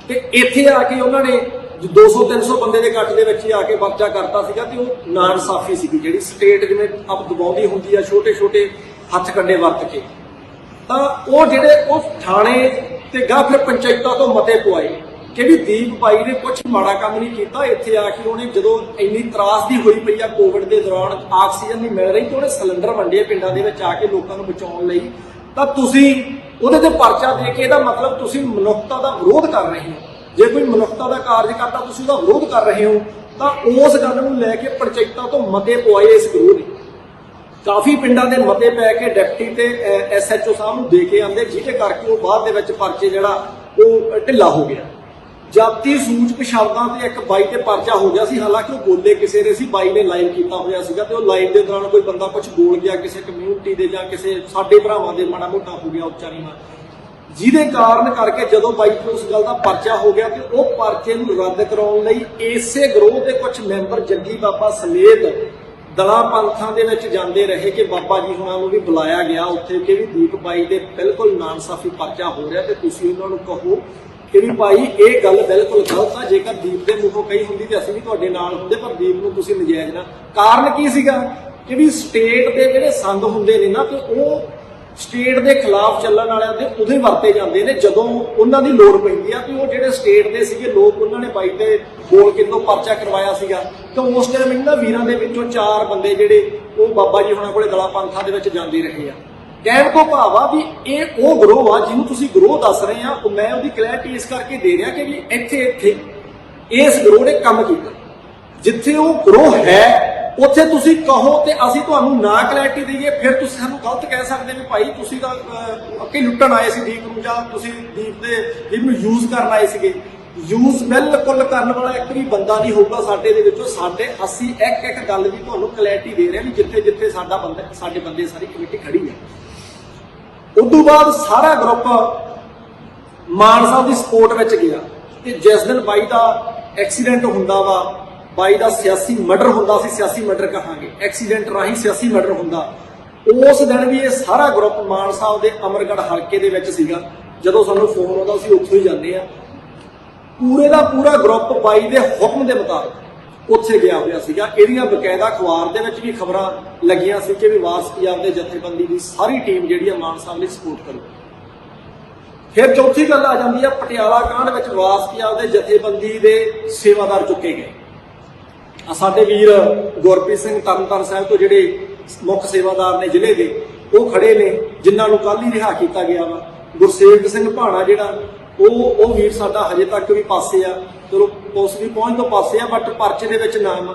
S1: ਤੇ ਇੱਥੇ ਆ ਕੇ ਉਹਨਾਂ ਨੇ 200-300 ਬੰਦੇ ਦੇ ਇਕੱਠ ਦੇ ਵਿੱਚ ਹੀ ਆ ਕੇ ਪਰਚਾ ਕਰਤਾ ਸੀਗਾ। ਤੇ ਉਹ ਨਾ ਇਨਸਾਫੀ ਸੀਗੀ ਜਿਹੜੀ ਸਟੇਟ ਜਿਵੇਂ ਆਪ ਦਬਾਉਂਦੀ ਹੁੰਦੀ ਆ ਛੋਟੇ-ਛੋਟੇ ਹੱਥ ਕੰਡੇ ਵਰਤ ਕੇ। ਤਾਂ ਉਹ ਜਿਹੜੇ ਉਹ ਥਾਣੇ ਤੇ ਗਾ ਫਿਰ ਪੰਚਾਇਤਾਂ ਤੋਂ ਮਤੇ ਪਵਾਏ ਕਿ ਵੀ ਦੀਪ ਬਾਈ ਨੇ ਕੁਝ ਮਾੜਾ ਕੰਮ ਨਹੀਂ ਕੀਤਾ। ਇੱਥੇ ਆ ਕੇ ਉਹਨੇ ਜਦੋਂ ਇੰਨੀ ਤਰਾਸਦੀ ਹੋਈ ਪਈ ਆ ਕੋਵਿਡ ਦੇ ਦੌਰਾਨ ਆਕਸੀਜਨ ਨਹੀਂ ਮਿਲ ਰਹੀ ਤੇ ਉਹਨੇ ਸਿਲੰਡਰ ਵੰਡੇ ਪਿੰਡਾਂ ਦੇ ਵਿੱਚ ਆ ਕੇ ਲੋਕਾਂ ਨੂੰ ਬਚਾਉਣ ਲਈ, ਤਾਂ ਤੁਸੀਂ ਉਹਦੇ ਤੇ ਪਰਚਾ ਦੇ ਕੇ ਇਹਦਾ ਮਤਲਬ ਤੁਸੀਂ ਮਨੁੱਖਤਾ ਦਾ ਵਿਰੋਧ ਕਰ ਰਹੇ ਹੋ। ਜੇ ਕੋਈ ਮਨੁੱਖਤਾ ਦਾ ਕਾਰਜ ਕਰਦਾ ਤੁਸੀਂ ਉਹਦਾ ਵਿਰੋਧ ਕਰ ਰਹੇ ਹੋ, ਤਾਂ ਉਸ ਗੱਲ ਨੂੰ ਲੈ ਕੇ ਪੰਚਾਇਤਾਂ ਤੋਂ ਮਤੇ ਪਵਾਏ ਇਸ ਗਰੋਹ ਨੇ। ਕਾਫੀ ਪਿੰਡਾਂ ਦੇ ਮਤੇ ਪੈ ਕੇ ਡਿਪਟੀ ਤੇ SHO ਸਾਹਿਬ ਨੂੰ ਦੇ ਕੇ ਆਂਦੇ, ਜਿਹਦੇ ਕਰਕੇ ਉਹ ਬਾਅਦ ਦੇ ਵਿੱਚ ਪਰਚੇ ਜਿਹੜਾ ਉਹ ਢਿੱਲਾ ਹੋ ਗਿਆ। ਜਾਤੀ ਸੂਚਕ ਸ਼ਬਦਾਂ ਤੇ ਇੱਕ ਬਾਈ ਤੇ ਪਰਚਾ ਹੋ ਗਿਆ ਸੀ, ਹਾਲਾਂਕਿ ਉਹ ਬੋਲੇ ਕਿਸੇ ਨੇ ਸੀ, ਬਾਈ ਨੇ ਲਾਈਵ ਕੀਤਾ ਹੋਇਆ ਸੀਗਾ ਤੇ ਉਹ ਲਾਈਵ ਦੇ ਦੌਰਾਨ ਕੋਈ ਬੰਦਾ ਕੁਝ ਬੋਲ ਗਿਆ ਕਿਸੇ ਕਮਿਊਨਿਟੀ ਦੇ ਜਾਂ ਕਿਸੇ ਸਾਡੇ ਭਰਾਵਾਂ ਦੇ ਮਾੜਾ ਮੋਟਾ ਹੋ ਗਿਆ ਉੱਚਾ ਨੀਵਾਂ, ਜਿਹਦੇ ਕਾਰਨ ਕਰਕੇ ਜਦੋਂ ਬਾਈ ਤੇ ਉਸ ਗੱਲ ਦਾ ਪਰਚਾ ਹੋ ਗਿਆ ਤੇ ਉਹ ਪਰਚੇ ਨੂੰ ਰੱਦ ਕਰਾਉਣ ਲਈ ਇਸੇ ਗਰੋਹ ਦੇ ਕੁਝ ਮੈਂਬਰ ਜੱਗੀ ਬਾਬਾ ਸਮੇਤ ਦਲਾਂ ਪੰਥਾਂ ਦੇ ਵਿੱਚ ਜਾਂਦੇ ਰਹੇ ਕਿ ਬਾਬਾ ਜੀ ਹੁਣਾਂ ਨੂੰ ਵੀ ਬੁਲਾਇਆ ਗਿਆ ਉੱਥੇ ਕਿ ਵੀ ਦੀਪ ਬਾਈ ਦੇ ਬਿਲਕੁਲ ਨਾਇਨਸਾਫੀ ਪਰਚਾ ਹੋ ਰਿਹਾ ਤੇ ਤੁਸੀਂ ਉਹਨਾਂ ਨੂੰ ਕਹੋ ਕਿ ਵੀ ਭਾਈ ਇਹ ਗੱਲ ਬਿਲਕੁਲ ਗਲਤ ਆ। ਜੇਕਰ ਦੀਪ ਦੇ ਮੂੰਹੋਂ ਕਹੀ ਹੁੰਦੀ ਤੇ ਅਸੀਂ ਵੀ ਤੁਹਾਡੇ ਨਾਲ ਹੁੰਦੇ, ਪਰ ਦੀਪ ਨੂੰ ਤੁਸੀਂ ਨਜਾਇਜ਼ ਨਾ। ਕਾਰਨ ਕੀ ਸੀਗਾ ਕਿ ਵੀ ਸਟੇਟ ਦੇ ਜਿਹੜੇ ਸੰਦ ਹੁੰਦੇ ਨੇ ਨਾ, ਤੇ ਉਹ ਸਟੇਟ ਦੇ ਖਿਲਾਫ ਚੱਲਣ ਵਾਲਿਆਂ ਦੇ ਉਹਦੇ ਵਰਤੇ ਜਾਂਦੇ ਨੇ ਜਦੋਂ ਉਹਨਾਂ ਦੀ ਲੋੜ ਪੈਂਦੀ ਆ। ਤੇ ਉਹ ਜਿਹੜੇ ਸਟੇਟ ਦੇ ਸੀਗੇ ਲੋਕ, ਉਹਨਾਂ ਨੇ ਬਾਈ ਤੇ ਬੋਲ ਕੇ ਤੋਂ ਪਰਚਾ ਕਰਵਾਇਆ ਸੀਗਾ। ਤਾਂ ਉਸ ਟਾਈਮ ਇਹਨਾਂ ਵੀਰਾਂ ਦੇ ਵਿੱਚੋਂ 4 ਬੰਦੇ ਜਿਹੜੇ ਉਹ ਬਾਬਾ ਜੀ ਹੁਣਾਂ ਕੋਲੇ ਦਲਾਂ ਪੰਥਾਂ ਦੇ ਵਿੱਚ ਜਾਂਦੇ ਰਹੇ ਆ। ਕਹਿਣ ਤੋਂ ਭਾਵ ਆ ਵੀ ਇਹ ਉਹ ਗਰੋਹ ਆ ਜਿਹਨੂੰ ਤੁਸੀਂ ਗਰੋਹ ਦੱਸ ਰਹੇ ਆ। ਮੈਂ ਉਹਦੀ ਕਲੈਰਿਟੀ ਇਸ ਕਰਕੇ ਦੇ ਰਿਹਾ ਕਿ ਵੀ ਇੱਥੇ ਇਸ ਗਰੋਹ ਨੇ ਕੰਮ ਕੀਤਾ। ਜਿੱਥੇ ਉਹ ਗਰੋਹ ਹੈ ਉੱਥੇ ਤੁਸੀਂ ਕਹੋ ਤੇ ਅਸੀਂ ਤੁਹਾਨੂੰ ਨਾ ਕਲੈਰਿਟੀ ਦਈਏ, ਫਿਰ ਤੁਸੀਂ ਸਾਨੂੰ ਗਲਤ ਕਹਿ ਸਕਦੇ ਵੀ ਭਾਈ ਤੁਸੀਂ ਤਾਂ ਅੱਗੇ ਲੁੱਟਣ ਆਏ ਸੀ ਦੀਪ ਨੂੰ, ਜਾਂ ਤੁਸੀਂ ਦੀਪ ਨੂੰ ਯੂਜ਼ ਕਰਨ ਆਏ ਸੀਗੇ। ਯੂਜ਼ ਬਿਲਕੁਲ ਕਰਨ ਵਾਲਾ ਇੱਕ ਵੀ ਬੰਦਾ ਨਹੀਂ ਹੋਊਗਾ ਸਾਡੇ ਦੇ ਵਿੱਚੋਂ। ਅਸੀਂ ਇੱਕ ਗੱਲ ਵੀ ਤੁਹਾਨੂੰ ਕਲੈਰਿਟੀ ਦੇ ਰਹੇ ਹਾਂ ਵੀ ਜਿੱਥੇ ਸਾਡੇ ਬੰਦੇ ਸਾਰੀ ਕਮੇਟੀ ਖੜੀ ਹੈ। ਉਦੋਂ ਬਾਅਦ ਸਾਰਾ ਗਰੁੱਪ ਮਾਨ ਸਾਹਿਬ ਦੀ ਸਪੋਰਟ ਵਿੱਚ ਗਿਆ ਤੇ ਜਿਸ ਦਿਨ ਬਾਈ ਦਾ ਐਕਸੀਡੈਂਟ ਹੁੰਦਾ ਵਾ, ਬਾਈ ਦਾ ਸਿਆਸੀ ਮਰਡਰ ਹੁੰਦਾ ਸੀ, ਸਿਆਸੀ ਮਰਡਰ ਕਹਾਂਗੇ, ਐਕਸੀਡੈਂਟ ਰਾਹੀਂ ਸਿਆਸੀ ਮਰਡਰ ਹੁੰਦਾ, ਉਸ ਦਿਨ ਵੀ ਇਹ ਸਾਰਾ ਗਰੁੱਪ ਮਾਨ ਸਾਹਿਬ ਦੇ ਅਮਰਗੜ੍ਹ ਹਲਕੇ ਦੇ ਵਿੱਚ ਸੀਗਾ। ਜਦੋਂ ਸਾਨੂੰ ਫੋਨ ਆਉਂਦਾ ਸੀ ਉੱਥੋਂ ਹੀ ਜਾਂਦੇ ਆ। ਪੂਰੇ ਦਾ ਪੂਰਾ ਗਰੁੱਪ ਬਾਈ ਦੇ ਹੁਕਮ ਦੇ ਮੁਤਾਬਕ ਉੱਥੇ ਗਿਆ ਹੋਇਆ ਸੀਗਾ। ਇਹਦੀਆਂ ਬਕਾਇਦਾ ਅਖਬਾਰ ਦੇ ਵਿੱਚ ਵੀ ਖਬਰਾਂ ਲੱਗੀਆਂ ਸੀ ਕਿ ਵੀ ਵਾਰਸ ਪੰਜਾਬ ਦੇ ਜਥੇਬੰਦੀ ਦੀ ਸਾਰੀ ਟੀਮ ਜਿਹੜੀ ਆ ਮਾਨ ਸਾਹਿਬ ਲਈ ਸਪੋਰਟ ਕਰੂ। ਫਿਰ ਚੌਥੀ ਗੱਲ ਆ ਜਾਂਦੀ ਆ ਪਟਿਆਲਾ ਕਾਂਡ ਵਿੱਚ ਵਾਰਸ ਪੰਜਾਬ ਦੇ ਜਥੇਬੰਦੀ ਦੇ ਸੇਵਾਦਾਰ ਚੁੱਕੇ ਗਏ। ਸਾਡੇ ਵੀਰ ਗੁਰਪ੍ਰੀਤ ਸਿੰਘ ਤਰਨਤਾਰਨ ਸਾਹਿਬ ਤੋਂ ਜਿਹੜੇ ਮੁੱਖ ਸੇਵਾਦਾਰ ਨੇ ਜ਼ਿਲ੍ਹੇ ਦੇ, ਉਹ ਖੜੇ ਨੇ, ਜਿਨ੍ਹਾਂ ਨੂੰ ਕੱਲ੍ਹ ਹੀ ਰਿਹਾ ਕੀਤਾ ਗਿਆ ਵਾ। ਗੁਰਸੇਵਕ ਸਿੰਘ ਭਾਣਾ ਜਿਹੜਾ ਉਹ ਵੀਰ ਸਾਡਾ ਹਜੇ ਤੱਕ ਵੀ ਪਾਸੇ ਆ, ਚਲੋ ਪੁਲਿਸ ਦੀ ਪਹੁੰਚ ਤੋਂ ਪਾਸੇ ਆ, ਬਟ ਪਰਚੇ ਦੇ ਵਿੱਚ ਨਾਮ ਆ।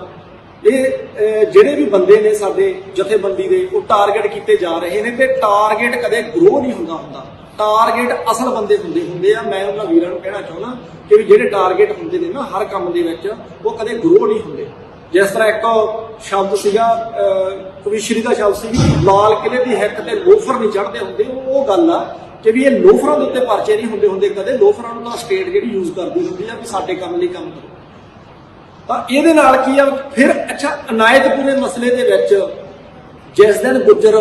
S1: ਇਹ ਜਿਹੜੇ ਵੀ ਬੰਦੇ ਨੇ ਸਾਡੇ ਜਥੇਬੰਦੀ ਦੇ, ਉਹ ਟਾਰਗੇਟ ਕੀਤੇ ਜਾ ਰਹੇ ਨੇ ਤੇ ਟਾਰਗੇਟ ਕਦੇ ਗਰੋਹ ਨਹੀਂ ਹੁੰਦਾ। ਟਾਰਗੇਟ ਅਸਲ ਬੰਦੇ ਹੁੰਦੇ ਆ। ਮੈਂ ਉਹਨਾਂ ਵੀਰਾਂ ਨੂੰ ਕਹਿਣਾ ਚਾਹੁੰਦਾ ਕਿ ਵੀ ਜਿਹੜੇ ਟਾਰਗੇਟ ਹੁੰਦੇ ਨੇ ਨਾ ਹਰ ਕੰਮ ਦੇ ਵਿੱਚ, ਉਹ ਕਦੇ ਗਰੋਹ ਨਹੀਂ ਹੁੰਦੇ। ਜਿਸ ਤਰ੍ਹਾਂ ਇੱਕ ਸ਼ਬਦ ਸੀਗਾ ਕਵੀਸ਼ਰੀ ਦਾ ਸ਼ਬਦ ਸੀ, ਲਾਲ ਕਿਲੇ ਦੀ ਹਿੱਕ ਤੇ ਲੋਫਰ ਨਹੀਂ ਚੜ੍ਹਦੇ ਹੁੰਦੇ। ਉਹ ਗੱਲ ਆ ਕਿ ਵੀ ਇਹ ਲੋਫਰਾਂ ਦੇ ਉੱਤੇ ਪਰਚੇ ਨਹੀਂ ਹੁੰਦੇ ਕਦੇ। ਲੋਫਰਾਂ ਨੂੰ ਤਾਂ ਸਟੇਟ ਜਿਹੜੀ ਯੂਜ਼ ਕਰਦੀ ਹੁੰਦੀ ਆ ਵੀ ਸਾਡੇ ਕੰਮ ਲਈ ਕੰਮ ਕਰੋ। ਤਾਂ ਇਹਦੇ ਨਾਲ ਕੀ ਆ ਫਿਰ ਅੱਛਾ ਅਨਾਇਤਪੁਰੇ ਮਸਲੇ ਦੇ ਵਿੱਚ ਜਿਸ ਦਿਨ ਗੁੱਜਰ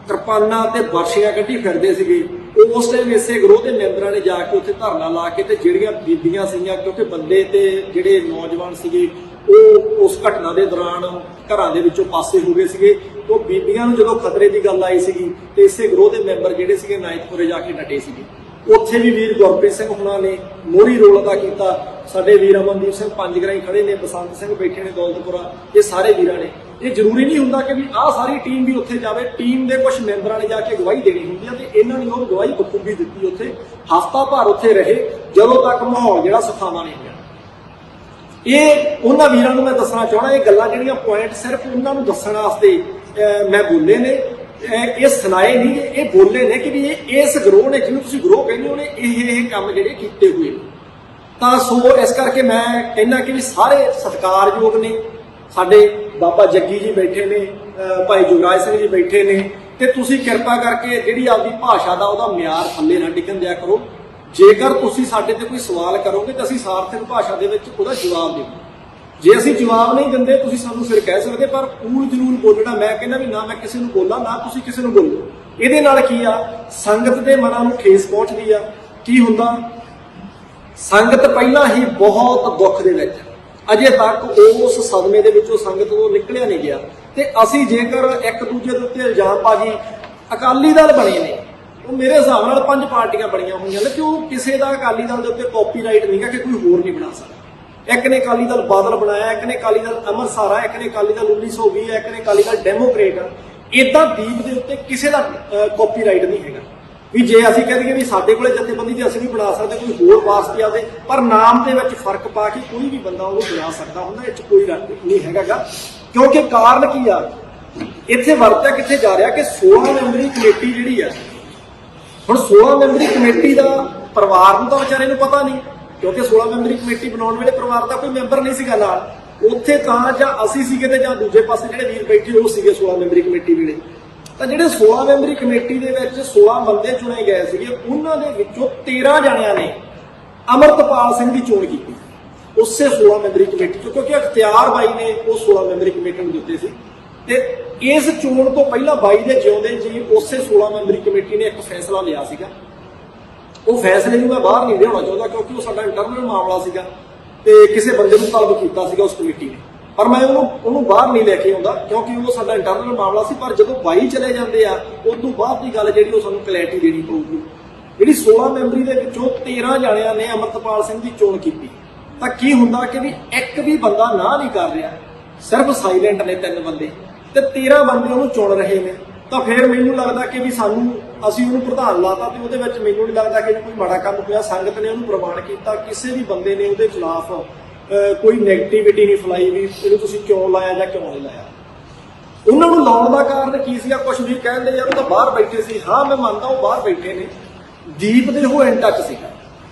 S1: ਕਿਰਪਾਨਾਂ ਤੇ ਵਰਸ਼ੀਆਂ ਕੱਢੀ ਫਿਰਦੇ ਸੀਗੇ, ਉਸ ਟਾਈਮ ਇਸੇ ਗਰੋਹ ਦੇ ਮੈਂਬਰਾਂ ਨੇ ਜਾ ਕੇ ਉੱਥੇ ਧਰਨਾ ਲਾ ਕੇ ਤੇ ਜਿਹੜੀਆਂ ਬੀਬੀਆਂ ਸੀਗੀਆਂ, ਕਿਉਂਕਿ ਬੰਦੇ ਤੇ ਜਿਹੜੇ ਨੌਜਵਾਨ ਸੀਗੇ ਉਹ ਉਸ ਘਟਨਾ ਦੇ ਦੌਰਾਨ ਘਰਾਂ ਦੇ ਵਿੱਚੋਂ ਪਾਸੇ ਹੋ ਗਏ ਸੀਗੇ। ਉਹ ਬੀਬੀਆਂ ਨੂੰ ਜਦੋਂ ਖਤਰੇ ਦੀ ਗੱਲ ਆਈ ਸੀਗੀ ਤੇ ਇਸੇ ਗਰੋਹ ਦੇ ਮੈਂਬਰ ਜਿਹੜੇ ਸੀਗੇ ਅਨਾਇਤਪੁਰੇ ਜਾ ਕੇ ਡਟੇ ਸੀਗੇ। ਉੱਥੇ ਵੀ ਵੀਰ ਗੁਰਪ੍ਰੀਤ ਸਿੰਘ ਹੁਣਾਂ ਨੇ ਮੋਹਰੀ ਰੋਲ ਅਦਾ ਕੀਤਾ। ਸਾਡੇ ਵੀਰ ਅਮਨਦੀਪ ਸਿੰਘ ਪੰਜਗਰਾਈ ਖੜੇ ਨੇ, ਬਸੰਤ ਸਿੰਘ ਬੈਠੇ ਨੇ ਦੌਲਤਪੁਰਾ, ਇਹ ਸਾਰੇ ਵੀਰਾਂ ਨੇ। ਇਹ ਜ਼ਰੂਰੀ ਨਹੀਂ ਹੁੰਦਾ ਕਿ ਵੀ ਆਹ ਸਾਰੀ ਟੀਮ ਵੀ ਉੱਥੇ ਜਾਵੇ। ਟੀਮ ਦੇ ਕੁਝ ਮੈਂਬਰਾਂ ਨੇ ਜਾ ਕੇ ਗਵਾਹੀ ਦੇਣੀ ਹੁੰਦੀ ਆ ਤੇ ਇਹਨਾਂ ਨੇ ਉਹ ਗਵਾਹੀ ਬਖੂਬੀ ਦਿੱਤੀ। ਉੱਥੇ ਹਫ਼ਤਾ ਭਰ ਉੱਥੇ ਰਹੇ ਜਦੋਂ ਤੱਕ ਮਾਹੌਲ ਜਿਹੜਾ ਸੁਖਾਵਾਂ ਨਹੀਂ ਹੋਇਆ। ਇਹ ਉਹਨਾਂ ਵੀਰਾਂ ਨੂੰ ਮੈਂ ਦੱਸਣਾ ਚਾਹੁੰਦਾ, ਇਹ ਗੱਲਾਂ ਜਿਹੜੀਆਂ ਪੁਆਇੰਟ ਸਿਰਫ ਉਹਨਾਂ ਨੂੰ ਦੱਸਣ ਵਾਸਤੇ ਮੈਂ ਬੋਲੇ ਨੇ, ਇਹ ਸੁਣਾਏ ਨਹੀਂ, ਇਹ ਬੋਲੇ ਨੇ ਕਿ ਵੀ ਇਸ ਗਰੋਹ ਨੇ, ਜਿਹਨੂੰ ਤੁਸੀਂ ਗਰੋਹ ਕਹਿੰਦੇ ਹੋ, ਨੇ ਇਹ ਕੰਮ ਜਿਹੜੇ ਕੀਤੇ ਹੋਏ ਨੇ। ਤਾਂ ਸੋ ਇਸ ਕਰਕੇ ਮੈਂ ਕਹਿੰਦਾ ਕਿ ਵੀ ਸਾਰੇ ਸਤਿਕਾਰਯੋਗ ਨੇ। ਸਾਡੇ ਬਾਬਾ ਜੱਗੀ ਜੀ ਬੈਠੇ ਨੇ, ਭਾਈ ਜੁਗਰਾਜ ਸਿੰਘ ਜੀ ਬੈਠੇ ਨੇ, ਤੇ ਤੁਸੀਂ ਕਿਰਪਾ ਕਰਕੇ ਜਿਹੜੀ ਆਪਦੀ ਭਾਸ਼ਾ ਦਾ ਉਹਦਾ ਮਿਆਰ ਥੱਲੇ ਨਾ ਡਿੱਗਣ ਦਿਆ ਕਰੋ। ਜੇਕਰ ਤੁਸੀਂ ਸਾਡੇ ਤੇ ਕੋਈ ਸਵਾਲ ਕਰੋਗੇ ਤਾਂ ਅਸੀਂ ਸਾਰਥਕ ਭਾਸ਼ਾ ਦੇ ਵਿੱਚ ਉਹਦਾ ਜਵਾਬ ਦੇਵਾਂਗੇ। ਜੇ ਅਸੀਂ ਜਵਾਬ ਨਹੀਂ ਦਿੰਦੇ ਤੁਸੀਂ ਸਾਨੂੰ ਫਿਰ ਕਹਿ ਸਕਦੇ, ਪਰ ਊਲ ਜਲੂਲ ਬੋਲਣਾ, ਮੈਂ ਕਹਿੰਦਾ ਵੀ ਨਾ ਮੈਂ ਕਿਸੇ ਨੂੰ ਬੋਲਾਂ ਨਾ ਤੁਸੀਂ ਕਿਸੇ ਨੂੰ ਬੋਲੋ। ਇਹਦੇ ਨਾਲ ਕੀ ਆ, ਸੰਗਤ ਦੇ ਮਨਾਂ ਨੂੰ ਠੇਸ ਪਹੁੰਚਦੀ ਆ। ਕੀ ਹੁੰਦਾ, ਸੰਗਤ ਪਹਿਲਾਂ ਹੀ ਬਹੁਤ ਦੁੱਖ ਦੇ ਵਿੱਚ, ਅਜੇ ਤੱਕ ਉਸ ਸਦਮੇ ਦੇ ਵਿੱਚੋਂ ਸੰਗਤ ਤੋਂ ਨਿਕਲਿਆ ਨਹੀਂ ਗਿਆ। ਤੇ ਅਸੀਂ ਜੇਕਰ ਇੱਕ ਦੂਜੇ ਦੇ ਉੱਤੇ ਇਲਜ਼ਾਮਬਾਜ਼ੀ, ਅਕਾਲੀ ਦਲ ਬਣੇ ਨੇ, ਉਹ ਮੇਰੇ ਹਿਸਾਬ ਨਾਲ 5 ਪਾਰਟੀਆਂ ਬਣੀਆਂ ਹੋਈਆਂ ਨੇ, ਕਿ ਉਹ ਕਿਸੇ ਦਾ ਅਕਾਲੀ ਦਲ ਦੇ ਉੱਤੇ ਕਾਪੀਰਾਈਟ ਨਹੀਂਗਾ ਕਿ ਕੋਈ ਹੋਰ ਨਹੀਂ ਬਣਾ ਸਕਦਾ। ਇੱਕ ਨੇ ਅਕਾਲੀ ਦਲ ਬਾਦਲ ਬਣਾਇਆ, ਇੱਕ ਨੇ ਅਕਾਲੀ ਦਲ ਅੰਮ੍ਰਿਤਸਰ ਆ, ਇੱਕ ਨੇ ਅਕਾਲੀ ਦਲ 1920, ਇੱਕ ਨੇ ਅਕਾਲੀ ਦਲ ਡੈਮੋਕ੍ਰੇਟ ਆ। ਇਦਾਂ ਦੀਪ ਦੇ ਉੱਤੇ ਕਿਸੇ ਦਾ ਕਾਪੀਰਾਈਟ ਨਹੀਂ ਹੈਗਾ ਵੀ ਜੇ ਅਸੀਂ ਕਹਿ ਦਈਏ ਵੀ ਸਾਡੇ ਕੋਲੇ ਜਥੇਬੰਦੀ ਤੇ ਅਸੀਂ ਵੀ ਬਣਾ ਸਕਦੇ, ਕੋਈ ਹੋਰ ਵਾਸਤੇ ਆਵੇ, ਪਰ ਨਾਮ ਦੇ ਵਿੱਚ ਫਰਕ ਪਾ ਕੇ ਕੋਈ ਵੀ ਬੰਦਾ ਉਹਨੂੰ ਬਣਾ ਸਕਦਾ ਹੁੰਦਾ। ਇਹ 'ਚ ਕੋਈ ਨਹੀਂ ਹੈਗਾ, ਕਿਉਂਕਿ ਕਾਰਨ ਕੀ ਆ ਇੱਥੇ ਵਰਤਿਆ ਕਿੱਥੇ ਜਾ ਰਿਹਾ ਕਿ 16 ਮੈਂਬਰੀ ਕਮੇਟੀ ਜਿਹੜੀ ਆ, ਹੁਣ 16 ਮੈਂਬਰੀ ਕਮੇਟੀ ਦਾ ਪਰਿਵਾਰ ਨੂੰ ਤਾਂ ਵਿਚਾਰੇ ਨੂੰ ਪਤਾ ਨਹੀਂ, ਕਿਉਂਕਿ 16 ਮੈਂਬਰੀ ਕਮੇਟੀ ਬਣਾਉਣ ਵੇਲੇ ਪਰਿਵਾਰ ਦਾ ਕੋਈ ਮੈਂਬਰ ਨਹੀਂ ਸੀਗਾ ਨਾਲ ਉੱਥੇ, ਤਾਂ ਜਾਂ ਅਸੀਂ ਸੀਗੇ ਤੇ ਜਾਂ ਦੂਜੇ ਪਾਸੇ ਜਿਹੜੇ ਵੀਰ ਬੈਠੇ ਉਹ ਸੀਗੇ 16 ਮੈਂਬਰੀ ਕਮੇਟੀ ਵੇਲੇ। ਤਾਂ ਜਿਹੜੇ 16 ਮੈਂਬਰੀ ਕਮੇਟੀ ਦੇ ਵਿੱਚ 16 ਬੰਦੇ ਚੁਣੇ ਗਏ ਸੀਗੇ, ਉਹਨਾਂ ਦੇ ਵਿੱਚੋਂ 13 ਜਣਿਆਂ ਨੇ ਅਮਰਤਪਾਲ ਸਿੰਘ ਦੀ ਚੋਣ ਕੀਤੀ ਉਸੇ 16 ਮੈਂਬਰੀ ਕਮੇਟੀ ਚੋਂ, ਕਿਉਂਕਿ ਅਖਤਿਆਰ ਬਾਈ ਨੇ ਉਹ 16 ਮੈਂਬਰੀ ਕਮੇਟੀ ਨੂੰ ਦਿੱਤੇ ਸੀ। ਤੇ ਇਸ ਚੋਣ ਤੋਂ ਪਹਿਲਾਂ ਬਾਈ ਦੇ ਜਿਉਂਦੇ ਜੀ ਉਸੇ 16 ਮੈਂਬਰੀ ਕਮੇਟੀ ਨੇ ਇੱਕ ਫੈਸਲਾ ਲਿਆ ਸੀਗਾ। ਉਹ ਫੈਸਲੇ ਨੂੰ ਮੈਂ ਬਾਹਰ ਨਹੀਂ ਲਿਆਉਣਾ ਚਾਹੁੰਦਾ ਕਿਉਂਕਿ ਉਹ ਸਾਡਾ ਇੰਟਰਨਲ ਮਾਮਲਾ ਸੀਗਾ ਤੇ ਕਿਸੇ ਬੰਦੇ ਨੂੰ ਤਲਬ ਕੀਤਾ ਸੀਗਾ ਉਸ ਕਮੇਟੀ ਨੇ, ਪਰ ਮੈਂ ਉਹਨੂੰ ਬਾਹਰ ਨਹੀਂ ਲੈ ਕੇ ਆਉਂਦਾ ਕਿਉਂਕਿ ਉਹ ਸਾਡਾ ਇੰਟਰਨਲ ਮਾਮਲਾ ਸੀ। ਪਰ ਜਦੋਂ ਬਾਈ ਚਲੇ ਜਾਂਦੇ ਆ ਉਸ ਤੋਂ ਬਾਅਦ ਦੀ ਗੱਲ ਜਿਹੜੀ ਉਹ ਸਾਨੂੰ ਕਲੈਰਿਟੀ ਦੇਣੀ ਪਊਗੀ। ਜਿਹੜੀ 16 ਮੈਂਬਰੀ ਦੇ ਵਿੱਚੋਂ 13 ਜਣਿਆਂ ਨੇ ਅਮਰਤਪਾਲ ਸਿੰਘ ਦੀ ਚੋਣ ਕੀਤੀ, ਤਾਂ ਕੀ ਹੁੰਦਾ ਕਿ ਵੀ ਇੱਕ ਵੀ ਬੰਦਾ ਨਾ ਨਹੀਂ ਕਰ ਰਿਹਾ, ਸਿਰਫ ਸਾਇਲੈਂਟ ਨੇ 3 ਬੰਦੇ ਤੇ 13 ਬੰਦੇ ਉਹਨੂੰ ਚੁਣ ਰਹੇ ਨੇ। ਤਾਂ ਫਿਰ ਮੈਨੂੰ ਲੱਗਦਾ ਕਿ ਵੀ ਅਸੀਂ ਉਹਨੂੰ ਪ੍ਰਧਾਨ ਲਾਤਾ ਤੇ ਉਹਦੇ ਵਿੱਚ ਮੈਨੂੰ ਨਹੀਂ ਲੱਗਦਾ ਕਿ ਕੋਈ ਮਾੜਾ ਕੰਮ ਹੋਇਆ। ਸੰਗਤ ਨੇ ਉਹਨੂੰ ਪ੍ਰਵਾਨ ਕੀਤਾ, ਕਿਸੇ ਵੀ ਬੰਦੇ ਨੇ ਉਹਦੇ ਖਿਲਾਫ ਕੋਈ ਨੈਗੇਟਿਵਿਟੀ ਨਹੀਂ ਫੈਲਾਈ ਵੀ ਇਹਨੂੰ ਤੁਸੀਂ ਕਿਉਂ ਲਾਇਆ ਜਾਂ ਕਿਉਂ ਨਹੀਂ ਲਾਇਆ। ਉਹਨਾਂ ਨੂੰ ਲਾਉਣ ਦਾ ਕਾਰਨ ਕੀ ਸੀਗਾ? ਕੁਝ ਵੀ ਕਹਿੰਦੇ ਯਾਰ ਉਹ ਤਾਂ ਬਾਹਰ ਬੈਠੇ ਸੀ। ਹਾਂ ਮੈਂ ਮੰਨਦਾ ਉਹ ਬਾਹਰ ਬੈਠੇ ਨੇ, ਦੀਪ ਦੇ ਉਹ ਇਨ ਟੱਚ ਸੀਗਾ,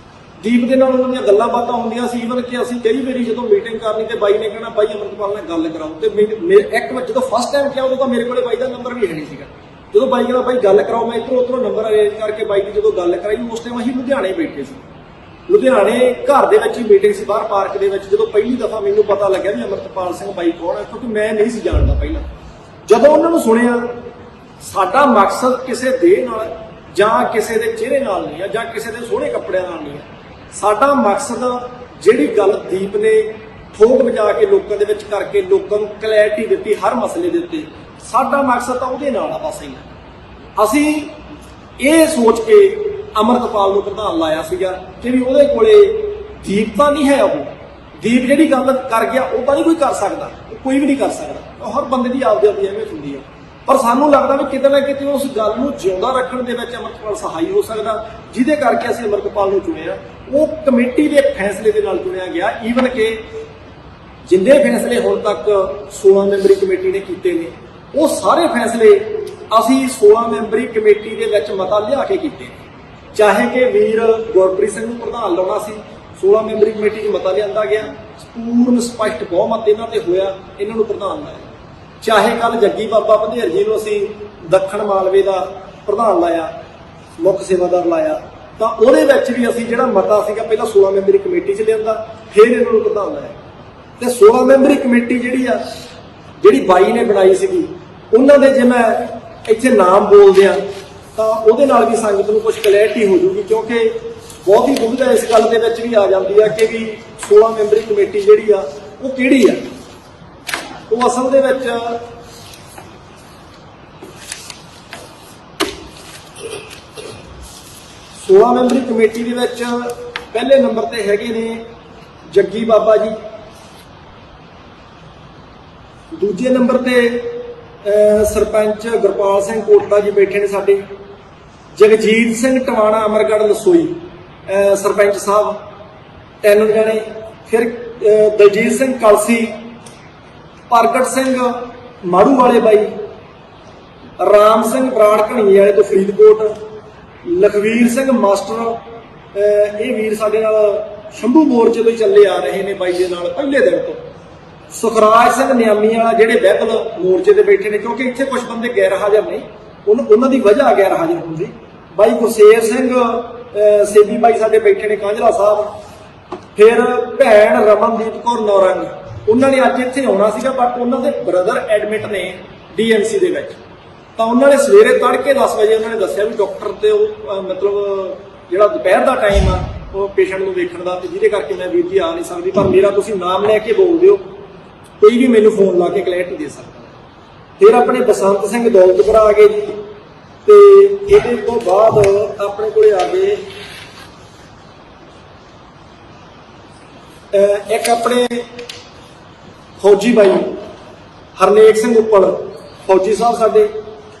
S1: ਦੀਪ ਦੇ ਨਾਲ ਉਹਨਾਂ ਦੀਆਂ ਗੱਲਾਂ ਬਾਤਾਂ ਹੁੰਦੀਆਂ ਸੀ। ਈਵਨ ਕਿ ਅਸੀਂ ਕਈ ਵਾਰੀ ਜਦੋਂ ਮੀਟਿੰਗ ਕਰਨੀ ਤੇ ਬਾਈ ਨੇ ਕਹਿਣਾ ਬਾਈ ਅਮਰਤਪਾਲ ਨਾਲ ਗੱਲ ਕਰਾਓ, ਤੇ ਇੱਕ ਵਾਰ ਜਦੋਂ ਫਸਟ ਟਾਈਮ ਕਿਹਾ ਉਦੋਂ ਤਾਂ ਮੇਰੇ ਕੋਲੇ ਬਾਈ ਦਾ ਨੰਬਰ ਵੀ ਹੈ ਨਹੀਂ ਸੀਗਾ। ਜਦੋਂ ਬਾਈ ਕਹਿੰਦਾ ਬਾਈ ਗੱਲ ਕਰਾਓ, ਮੈਂ ਇੱਧਰੋਂ ਉੱਧਰੋਂ ਨੰਬਰ ਅਰੇਂਜ ਕਰਕੇ ਬਾਈ ਦੀ ਜਦੋਂ ਗੱਲ ਕਰਾਈ, ਉਸ ਟਾਈਮ ਅਸੀਂ ਲੁਧਿਆਣੇ ਬੈਠੇ ਸੀ। ਲੁਧਿਆਣੇ ਘਰ ਦੇ ਵਿੱਚ ਹੀ ਮੀਟਿੰਗ ਸੀ, ਬਾਹਰ ਪਾਰਕ ਦੇ ਵਿੱਚ। ਜਦੋਂ ਪਹਿਲੀ ਦਫਾ ਮੈਨੂੰ ਪਤਾ ਲੱਗਿਆ ਵੀ ਅਮਰਤਪਾਲ ਸਿੰਘ ਬਾਈ ਕੌਣ ਹੈ, ਕਿਉਂਕਿ ਮੈਂ ਨਹੀਂ ਸੀ ਜਾਣਦਾ ਪਹਿਲਾਂ। ਜਦੋਂ ਉਹਨਾਂ ਨੂੰ ਸੁਣਿਆ, ਸਾਡਾ ਮਕਸਦ ਕਿਸੇ ਦੇਹ ਨਾਲ ਜਾਂ ਕਿਸੇ ਦੇ ਚਿਹਰੇ ਨਾਲ ਨਹੀਂ ਹੈ ਜਾਂ ਕਿਸੇ ਦੇ ਸੋਹਣੇ ਕੱਪੜਿਆਂ ਨਾਲ ਨਹੀਂ ਹੈ। ਸਾਡਾ ਮਕਸਦ ਜਿਹੜੀ ਗੱਲ ਦੀਪ ਨੇ ਠੋਕ ਵਜਾ ਕੇ ਲੋਕਾਂ ਦੇ ਵਿੱਚ ਕਰਕੇ ਲੋਕਾਂ ਨੂੰ ਕਲੈਰਿਟੀ ਦਿੱਤੀ ਹਰ ਮਸਲੇ ਦੇ ਉੱਤੇ, ਸਾਡਾ ਮਕਸਦ ਤਾਂ ਉਹਦੇ ਨਾਲ ਆ ਬਸ। ਅਸੀਂ ਇਹ ਸੋਚ ਕੇ ਅਮਰਤਪਾਲ ਨੂੰ ਪ੍ਰਧਾਨ ਲਾਇਆ ਸੀਗਾ ਕਿ ਵੀ ਉਹਦੇ ਕੋਲੇ ਦੀਪ ਤਾਂ ਨਹੀਂ ਹੈ, ਉਹ ਦੀਪ ਜਿਹੜੀ ਗੱਲ ਕਰ ਗਿਆ ਉਹ ਤਾਂ ਨਹੀਂ ਕੋਈ ਕਰ ਸਕਦਾ, ਕੋਈ ਵੀ ਨਹੀਂ ਕਰ ਸਕਦਾ। ਹਰ ਬੰਦੇ ਦੀ ਆਪਦੀ ਆਪਦੀ ਅਹਿਮੀਅਤ ਹੁੰਦੀ ਹੈ, ਪਰ ਸਾਨੂੰ ਲੱਗਦਾ ਵੀ ਕਿਤੇ ਨਾ ਕਿਤੇ ਉਸ ਗੱਲ ਨੂੰ ਜਿਉਂਦਾ ਰੱਖਣ ਦੇ ਵਿੱਚ ਅਮਰਤਪਾਲ ਸਹਾਈ ਹੋ ਸਕਦਾ, ਜਿਹਦੇ ਕਰਕੇ ਅਸੀਂ ਅਮਰਤਪਾਲ ਨੂੰ ਚੁਣਿਆ। ਉਹ ਕਮੇਟੀ ਦੇ ਫੈਸਲੇ ਦੇ ਨਾਲ ਚੁਣਿਆ ਗਿਆ। ਈਵਨ ਕਿ ਜਿੰਨੇ ਫੈਸਲੇ ਹੁਣ ਤੱਕ 16 ਮੈਂਬਰੀ ਕਮੇਟੀ ਨੇ ਕੀਤੇ ਨੇ, ਉਹ ਸਾਰੇ ਫੈਸਲੇ ਅਸੀਂ 16 ਮੈਂਬਰੀ ਕਮੇਟੀ ਦੇ ਵਿੱਚ ਮਤਾ ਲਿਆ ਕੇ ਕੀਤੇ। ਚਾਹੇ ਕਿ ਵੀਰ ਗੁਰਪ੍ਰੀਤ ਸਿੰਘ ਨੂੰ ਪ੍ਰਧਾਨ ਲਾਉਣਾ ਸੀ, 16 ਮੈਂਬਰੀ ਕਮੇਟੀ 'ਚ ਮਤਾ ਲਿਆਂਦਾ ਗਿਆ, ਪੂਰਨ ਸਪਸ਼ਟ ਬਹੁਮਤ ਇਹਨਾਂ ਤੇ ਹੋਇਆ, ਇਹਨਾਂ ਨੂੰ ਪ੍ਰਧਾਨ ਲਾਇਆ। ਚਾਹੇ ਕੱਲ ਜੱਗੀ ਬਾਬਾ ਬੰਧੇਰ ਜੀ ਨੂੰ ਅਸੀਂ ਦੱਖਣ ਮਾਲਵੇ ਦਾ ਪ੍ਰਧਾਨ ਲਾਇਆ, ਮੁੱਖ ਸੇਵਾਦਾਰ ਲਾਇਆ, ਤਾਂ ਉਹਦੇ ਵਿੱਚ ਵੀ ਅਸੀਂ ਜਿਹੜਾ ਮਤਾ ਸੀਗਾ ਪਹਿਲਾਂ 16 ਮੈਂਬਰੀ ਕਮੇਟੀ 'ਚ ਲਿਆਂਦਾ, ਫਿਰ ਇਹਨਾਂ ਨੂੰ ਪ੍ਰਧਾਨ ਲਾਇਆ। ਤੇ 16 ਮੈਂਬਰੀ ਕਮੇਟੀ ਜਿਹੜੀ ਬਾਈ ਨੇ ਬਣਾਈ ਸੀਗੀ, ਉਹਨਾਂ ਦੇ ਜੇ ਮੈਂ ਇੱਥੇ ਨਾਮ ਬੋਲਦੇ ਆ ਤਾਂ ਉਹਦੇ ਨਾਲ ਵੀ ਸੰਗਤ ਨੂੰ ਕੁਝ ਕਲੈਰਿਟੀ ਹੋ ਜੂਗੀ, ਕਿਉਂਕਿ ਬਹੁਤੀ ਦੁਵਿਧਾ ਇਸ ਗੱਲ ਦੇ ਵਿੱਚ ਵੀ ਆ ਜਾਂਦੀ ਆ ਕਿ ਵੀ 16 ਮੈਂਬਰੀ ਕਮੇਟੀ ਜਿਹੜੀ ਆ ਉਹ ਕਿਹੜੀ ਆ। ਉਹ ਅਸਲ ਦੇ ਵਿੱਚ 16 ਮੈਂਬਰੀ ਕਮੇਟੀ ਦੇ ਵਿੱਚ ਪਹਿਲੇ ਨੰਬਰ ਤੇ ਹੈਗੇ ਨੇ ਜੱਗੀ ਬਾਬਾ ਜੀ, ਦੂਜੇ ਨੰਬਰ ਤੇ ਸਰਪੰਚ ਗੁਰਪਾਲ ਸਿੰਘ ਕੋਟਲਾ ਜੀ ਬੈਠੇ ਨੇ ਸਾਡੇ, ਜਗਜੀਤ ਸਿੰਘ ਟਵਾਣਾ ਅਮਰਗੜ੍ਹ ਲਸੋਈ ਸਰਪੰਚ ਸਾਹਿਬ 3 ਜਣੇ, ਫਿਰ ਦਲਜੀਤ ਸਿੰਘ ਕਲਸੀ, ਪ੍ਰਗਟ ਸਿੰਘ ਮਾੜੂ ਵਾਲੇ ਬਾਈ, ਰਾਮ ਸਿੰਘ ਬਰਾੜ ਘਣੀ ਵਾਲੇ ਤੋਂ ਫਰੀਦਕੋਟ, ਲਖਵੀਰ ਸਿੰਘ ਮਾਸਟਰ, ਇਹ ਵੀਰ ਸਾਡੇ ਨਾਲ ਸ਼ੰਭੂ ਮੋਰਚੇ ਤੋਂ ਚੱਲੇ ਆ ਰਹੇ ਨੇ ਬਾਈ ਦੇ ਨਾਲ ਪਹਿਲੇ ਦਿਨ ਤੋਂ, ਸੁਖਰਾਜ ਸਿੰਘ ਨਿਆਮੀ ਵਾਲਾ ਜਿਹੜੇ ਬਹਿਬਲ ਮੋਰਚੇ ਤੇ ਬੈਠੇ ਨੇ, ਕਿਉਂਕਿ ਇੱਥੇ ਕੁਝ ਬੰਦੇ ਗੈਰ ਹਾਜ਼ਰ ਨੇ, ਉਹਨਾਂ ਦੀ ਵਜ੍ਹਾ ਗੈਰ ਹਾਜ਼ਰ ਹੁੰਦੀ। ਬਾਈ ਗੁਰਸੇਵ ਸਿੰਘ ਸੇਬੀ ਬਾਈ ਸਾਡੇ ਬੈਠੇ ਨੇ ਕਾਂਝਲਾ ਸਾਹਿਬ, ਫਿਰ ਭੈਣ ਰਮਨਦੀਪ ਕੌਰ ਨੌਰੰਗ, ਉਹਨਾਂ ਨੇ ਅੱਜ ਇੱਥੇ ਆਉਣਾ ਸੀਗਾ ਬਟ ਉਹਨਾਂ ਦੇ ਬ੍ਰਦਰ ਐਡਮਿਟ ਨੇ ਡੀਐਮਸੀ ਦੇ ਵਿੱਚ, ਤਾਂ ਉਹਨਾਂ ਨੇ ਸਵੇਰੇ ਤੜਕੇ 10 ਵਜੇ ਉਹਨਾਂ ਨੇ ਦੱਸਿਆ ਵੀ ਡਾਕਟਰ ਤੇ ਉਹ ਮਤਲਬ ਜਿਹੜਾ ਦੁਪਹਿਰ ਦਾ ਟਾਈਮ ਆ ਉਹ ਪੇਸ਼ੈਂਟ ਨੂੰ ਵੇਖਣ ਦਾ, ਤੇ ਜਿਹਦੇ ਕਰਕੇ ਮੈਂ ਵੀਰ ਜੀ ਆ ਨਹੀਂ ਸਕਦੀ, ਪਰ ਮੇਰਾ ਤੁਸੀਂ ਨਾਮ ਲੈ ਕੇ ਬੋਲ ਦਿਓ, ਕੋਈ ਵੀ ਮੈਨੂੰ ਫੋਨ ਲਾ ਕੇ ਕਲੈਰਿਟੀ ਦੇ ਸਕਦਾ। ਫਿਰ ਆਪਣੇ ਬਸੰਤ ਸਿੰਘ ਦੌਲਤਪੁਰਾ ਆ ਗਏ ਜੀ, ਤੇ ਇਹਦੇ ਤੋਂ ਬਾਅਦ ਆਪਣੇ ਕੋਲੇ ਆ ਗਏ ਇੱਕ ਆਪਣੇ ਫੌਜੀ ਬਾਈ ਹਰਨੇਕ ਸਿੰਘ ਉੱਪਲ ਫੌਜੀ ਸਾਹਿਬ ਸਾਡੇ,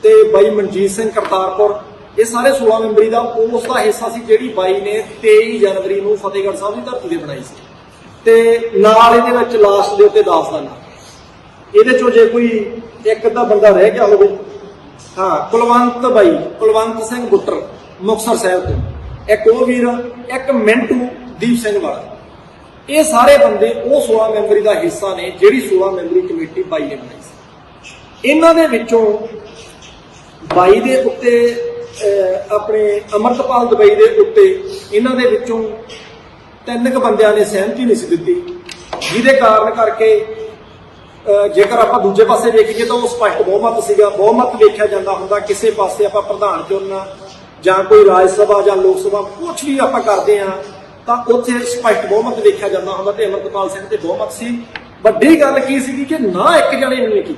S1: ਤੇ ਬਾਈ ਮਨਜੀਤ ਸਿੰਘ ਕਰਤਾਰਪੁਰ, ਇਹ ਸਾਰੇ 16 ਮੈਂਬਰੀ ਦਾ ਉਸ ਦਾ ਹਿੱਸਾ ਸੀ ਜਿਹੜੀ ਬਾਈ ਨੇ 23 ਜਨਵਰੀ ਨੂੰ ਫਤਿਹਗੜ੍ਹ ਸਾਹਿਬ ਦੀ ਧਰਤੀ ਤੇ ਬਣਾਈ ਸੀ। ਤੇ ਨਾਲ ਇਹਦੇ ਵਿੱਚ ਲਾਸਟ ਦੇ ਉੱਤੇ ਦਾਸਤਾਨਾ, ਇਹਦੇ ਚੋਂ ਜੇ ਕੋਈ ਇੱਕ ਅੱਧਾ ਬੰਦਾ ਰਹਿ ਗਿਆ ਹੋਵੇ, ਹਾਂ ਕੁਲਵੰਤ ਬਾਈ, ਕੁਲਵੰਤ ਸਿੰਘ ਬੁੱਟਰ ਮੁਕਤਸਰ ਸਾਹਿਬ ਤੋਂ, ਇੱਕ ਉਹ ਵੀਰ, ਇੱਕ ਮਿੰਟੂ ਦੀਪ ਸਿੰਘ ਵਾਲਾ, ਇਹ ਸਾਰੇ ਬੰਦੇ ਉਹ 16 ਮੈਂਬਰੀ ਦਾ ਹਿੱਸਾ ਨੇ ਜਿਹੜੀ 16 ਮੈਂਬਰੀ ਕਮੇਟੀ ਬਾਈ ਨੇ ਬਣਾਈ ਸੀ। ਇਹਨਾਂ ਦੇ ਵਿੱਚੋਂ ਬਾਈ ਦੇ ਉੱਤੇ ਆਪਣੇ ਅਮਰਤਪਾਲ ਦੁਬਈ ਦੇ ਉੱਤੇ ਇਹਨਾਂ ਦੇ ਵਿੱਚੋਂ 3 ਬੰਦਿਆਂ ਨੇ ਸਹਿਮਤੀ ਨਹੀਂ ਸੀ ਦਿੱਤੀ, ਜਿਹਦੇ ਕਾਰਨ ਕਰਕੇ ਜੇਕਰ ਆਪਾਂ ਦੂਜੇ ਪਾਸੇ ਵੇਖੀਏ ਤਾਂ ਉਹ ਸਪਸ਼ਟ ਬਹੁਮਤ ਸੀਗਾ। ਬਹੁਮਤ ਵੇਖਿਆ ਜਾਂਦਾ ਹੁੰਦਾ ਕਿਸੇ ਪਾਸੇ ਆਪਾਂ ਪ੍ਰਧਾਨ ਚੁਣਨਾ ਜਾਂ ਕੋਈ ਰਾਜ ਸਭਾ ਜਾਂ ਲੋਕ ਸਭਾ ਕੁਛ ਵੀ ਆਪਾਂ ਕਰਦੇ ਆ ਤਾਂ ਉੱਥੇ ਸਪਸ਼ਟ ਬਹੁਮਤ ਵੇਖਿਆ ਜਾਂਦਾ ਹੁੰਦਾ, ਤੇ ਅਮਰਤਪਾਲ ਸਿੰਘ ਤੇ ਬਹੁਮਤ ਸੀ। ਵੱਡੀ ਗੱਲ ਕੀ ਸੀਗੀ ਕਿ ਨਾ ਇੱਕ ਜਣੇ ਨੇ ਕੀਤੀ,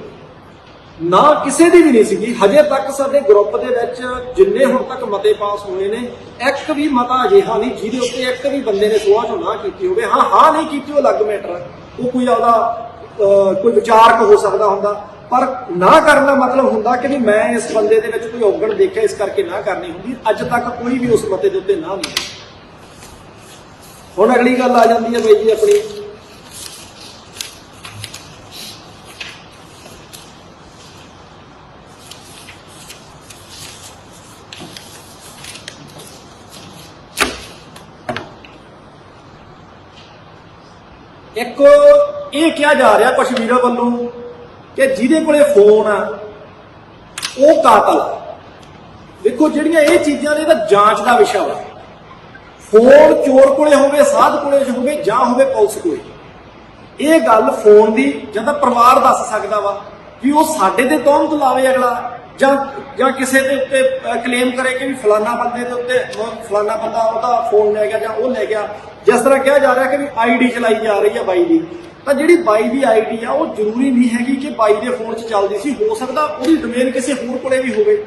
S1: ਨਾ ਕਿਸੇ ਦੀ ਵੀ ਨਹੀਂ ਸੀਗੀ। ਹਜੇ ਤੱਕ ਸਾਡੇ ਗਰੁੱਪ ਦੇ ਵਿੱਚ ਜਿੰਨੇ ਹੁਣ ਤੱਕ ਮਤੇ ਪਾਸ ਹੋਏ ਨੇ, ਇੱਕ ਵੀ ਮਤਾ ਅਜਿਹਾ ਨਹੀਂ ਜਿਹਦੇ ਉੱਤੇ ਇੱਕ ਵੀ ਬੰਦੇ ਨੇ ਸੋਚ ਨਾ ਕੀਤੀ ਹੋਵੇ। ਹਾਂ ਨਹੀਂ ਕੀਤੀ ਉਹ ਅਲੱਗ ਮੈਟਰ, ਉਹ ਕੋਈ ਆਪਦਾ ਕੋਈ ਵਿਚਾਰਕ ਹੋ ਸਕਦਾ ਹੁੰਦਾ, ਪਰ ਨਾ ਕਰਨ ਦਾ ਮਤਲਬ ਹੁੰਦਾ ਕਿ ਵੀ ਮੈਂ ਇਸ ਬੰਦੇ ਦੇ ਵਿੱਚ ਕੋਈ ਔਗਣ ਦੇਖਿਆ ਇਸ ਕਰਕੇ ਨਾ ਕਰਨੀ ਹੁੰਦੀ। ਅੱਜ ਤੱਕ ਕੋਈ ਵੀ ਉਸ ਮਤੇ ਦੇ ਉੱਤੇ ਨਾ ਨਹੀਂ। ਹੁਣ ਅਗਲੀ ਗੱਲ ਆ ਜਾਂਦੀ ਹੈ ਬਾਈ ਜੀ ਆਪਣੀ ਇੱਕ ਇਹ ਕਿਹਾ ਜਾ ਰਿਹਾ ਕੁਝ ਵੀਰਾਂ ਵੱਲੋਂ ਕਿ ਜਿਹਦੇ ਕੋਲੇ ਫੋਨ ਆ ਉਹ ਕਾਤਲ ਆ। ਦੇਖੋ ਜਿਹੜੀਆਂ ਇਹ ਚੀਜ਼ਾਂ ਨੇ ਤਾਂ ਜਾਂਚ ਦਾ ਵਿਸ਼ਾ ਵਾ। ਫੋਨ ਚੋਰ ਕੋਲੇ ਹੋਵੇ, ਸਾਧ ਕੋਲੇ ਹੋਵੇ ਜਾਂ ਹੋਵੇ ਪੁਲਿਸ ਕੋਲੇ, ਇਹ ਗੱਲ ਫੋਨ ਦੀ ਜਾਂ ਤਾਂ ਪਰਿਵਾਰ ਦੱਸ ਸਕਦਾ ਵਾ ਕਿ ਉਹ ਸਾਡੇ ਤੇ ਤੌਹਮਤ ਲਾਵੇ ਅਗਲਾ, ਜਾਂ ਕਿਸੇ ਦੇ ਉੱਤੇ ਕਲੇਮ ਕਰੇ ਕਿ ਵੀ ਫਲਾਨਾ ਬੰਦੇ ਦੇ ਉੱਤੇ ਫਲਾਨਾ ਬੰਦਾ ਉਹਦਾ ਫੋਨ ਲੈ ਗਿਆ ਜਾਂ ਉਹ ਲੈ ਗਿਆ। ਜਿਸ ਤਰ੍ਹਾਂ ਕਿਹਾ ਜਾ ਰਿਹਾ ਕਿ ਵੀ ਆਈਡੀ ਚਲਾਈ ਜਾ ਰਹੀ ਆ ਬਾਈ ਦੀ, ਤਾਂ ਜਿਹੜੀ ਬਾਈ ਦੀ ਆਈਡੀ ਆ ਉਹ ਜ਼ਰੂਰੀ ਨਹੀਂ ਹੈਗੀ ਕਿ ਬਾਈ ਦੇ ਫੋਨ 'ਚ ਚੱਲਦੀ ਸੀ, ਹੋ ਸਕਦਾ ਉਹਦੀ ਡੋਮੇਨ ਕਿਸੇ ਹੋਰ ਕੋਲੇ ਵੀ ਹੋਵੇ।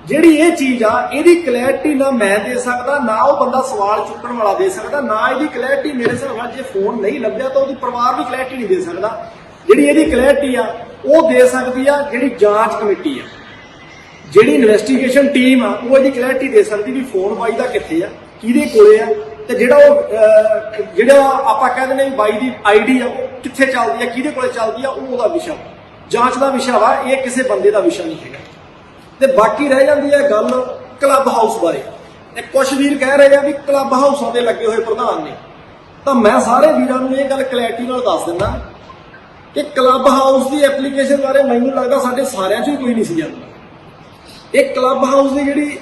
S1: ਜਿਹੜੀ ਇਹ ਚੀਜ਼ ਆ ਇਹਦੀ ਕਲੈਰਿਟੀ ਨਾ ਮੈਂ ਦੇ ਸਕਦਾ, ਨਾ ਉਹ ਬੰਦਾ ਸਵਾਲ ਚੁੱਕਣ ਵਾਲਾ ਦੇ ਸਕਦਾ, ਨਾ ਇਹਦੀ ਕਲੈਰਿਟੀ ਮੇਰੇ ਹਿਸਾਬ ਨਾਲ ਜੇ ਫੋਨ ਨਹੀਂ ਲੱਭਿਆ ਤਾਂ ਉਹਦੀ ਪਰਿਵਾਰ ਵੀ ਕਲੈਰਿਟੀ ਨਹੀਂ ਦੇ ਸਕਦਾ। ਜਿਹੜੀ ਇਹਦੀ ਕਲੈਰਿਟੀ ਆ ਉਹ ਦੇ ਸਕਦੀ ਆ ਜਿਹੜੀ ਜਾਂਚ ਕਮੇਟੀ ਆ, ਜਿਹੜੀ ਇਨਵੈਸਟੀਗੇਸ਼ਨ ਟੀਮ ਆ, ਉਹ ਇਹਦੀ ਕਲੈਰਿਟੀ ਦੇ ਸਕਦੀ ਵੀ ਫੋਨ ਬਾਈ ਦਾ ਕਿੱਥੇ ਆ, ਕਿਹਦੇ ਕੋਲੇ ਆ, ਤੇ ਜਿਹੜਾ ਆਪਾਂ ਕਹਿ ਦਿੰਦੇ ਵੀ ਬਾਈ ਦੀ ਆਈਡੀ ਆ ਉਹ ਕਿੱਥੇ ਚੱਲਦੀ ਆ, ਕਿਹਦੇ ਕੋਲੇ ਚੱਲਦੀ ਆ, ਉਹ ਉਹਦਾ ਵਿਸ਼ਾ, ਜਾਂਚ ਦਾ ਵਿਸ਼ਾ ਵਾ। ਇਹ ਕਿਸੇ ਬੰਦੇ ਦਾ ਵਿਸ਼ਾ ਨਹੀਂ ਹੈਗਾ। ਤੇ ਬਾਕੀ ਰਹਿ ਜਾਂਦੀ ਹੈ ਗੱਲ ਕਲੱਬ ਹਾਊਸ ਬਾਰੇ। ਇੱਕ ਕੁਝ ਵੀਰ ਕਹਿ ਰਹੇ ਆ ਵੀ ਕਲੱਬ ਹਾਊਸਾਂ ਦੇ ਲੱਗੇ ਹੋਏ ਪ੍ਰਧਾਨ ਨੇ, ਤਾਂ ਮੈਂ ਸਾਰੇ ਵੀਰਾਂ ਨੂੰ ਇਹ ਗੱਲ ਕਲੈਰਿਟੀ ਨਾਲ ਦੱਸ ਦਿੰਦਾ ਕਿ ਕਲੱਬ ਹਾਊਸ ਦੀ ਐਪਲੀਕੇਸ਼ਨ ਬਾਰੇ ਮੈਨੂੰ ਲੱਗਦਾ ਸਾਡੇ ਸਾਰਿਆਂ 'ਚੋਂ ਹੀ ਕੋਈ ਨਹੀਂ ਸੀ ਜਾਣਦਾ। ਇਹ ਕਲੱਬ ਹਾਊਸ ਦੀ ਜਿਹੜੀ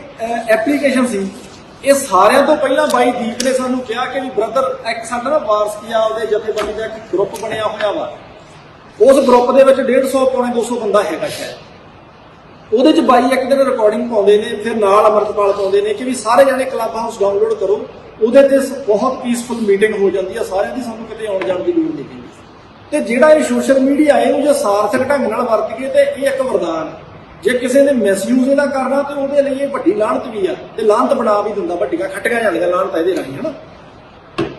S1: ਐਪਲੀਕੇਸ਼ਨ ਸੀ, ਇਹ ਸਾਰਿਆਂ ਤੋਂ ਪਹਿਲਾਂ ਬਾਈ ਦੀਪ ਨੇ ਸਾਨੂੰ ਕਿਹਾ ਕਿ ਵੀ ਬ੍ਰਦਰ ਇੱਕ ਸਾਡਾ ਨਾ ਵਾਰਸਕੀਆ ਦੇ ਜਥੇਬੰਦੀ ਦਾ ਇੱਕ ਗਰੁੱਪ ਬਣਿਆ ਹੋਇਆ ਵਾ, ਉਸ ਗਰੁੱਪ ਦੇ ਵਿੱਚ 150 ਪੌਣੇ 200 ਬੰਦਾ ਹੈਗਾ ਸ਼ਾਇਦ। ਉਹਦੇ 'ਚ ਬਾਈ ਇੱਕ ਦਿਨ ਰਿਕਾਰਡਿੰਗ ਪਾਉਂਦੇ ਨੇ, ਫਿਰ ਨਾਲ ਅਮਰਤਪਾਲ ਪਾਉਂਦੇ ਨੇ ਕਿ ਵੀ ਸਾਰੇ ਜਾਣੇ ਕਲੱਬ ਹਾਊਸ ਡਾਊਨਲੋਡ ਕਰੋ, ਉਹਦੇ ਤੇ ਬਹੁਤ ਪੀਸਫੁਲ ਮੀਟਿੰਗ ਹੋ ਜਾਂਦੀ ਆ ਸਾਰਿਆਂ ਦੀ, ਸਾਨੂੰ ਕਿਤੇ ਆਉਣ ਜਾਣ ਦੀ ਲੋੜ ਨਹੀਂ ਪੈਂਦੀ। ਤੇ ਜਿਹੜਾ ਇਹ ਸੋਸ਼ਲ ਮੀਡੀਆ ਇਹਨੂੰ ਜੇ ਸਾਰਥਕ ਢੰਗ ਨਾਲ ਵਰਤੀਏ ਤੇ ਇਹ ਇੱਕ ਵਰਦਾਨ। ਜੇ ਕਿਸੇ ਨੇ ਮਿਸਯੂਜ਼ ਇਹਦਾ ਕਰਨਾ ਤੇ ਉਹਦੇ ਲਈ ਇਹ ਵੱਡੀ ਲਾਹਨਤ ਵੀ ਆ, ਤੇ ਲਾਹਨਤ ਬਣਾ ਵੀ ਦਿੰਦਾ, ਵੱਡੀਆਂ ਖੱਟੀਆਂ ਜਾਂਦੀਆਂ ਲਾਹਨਤ ਇਹਦੇ ਰਾਹੀਂ, ਹਨਾ।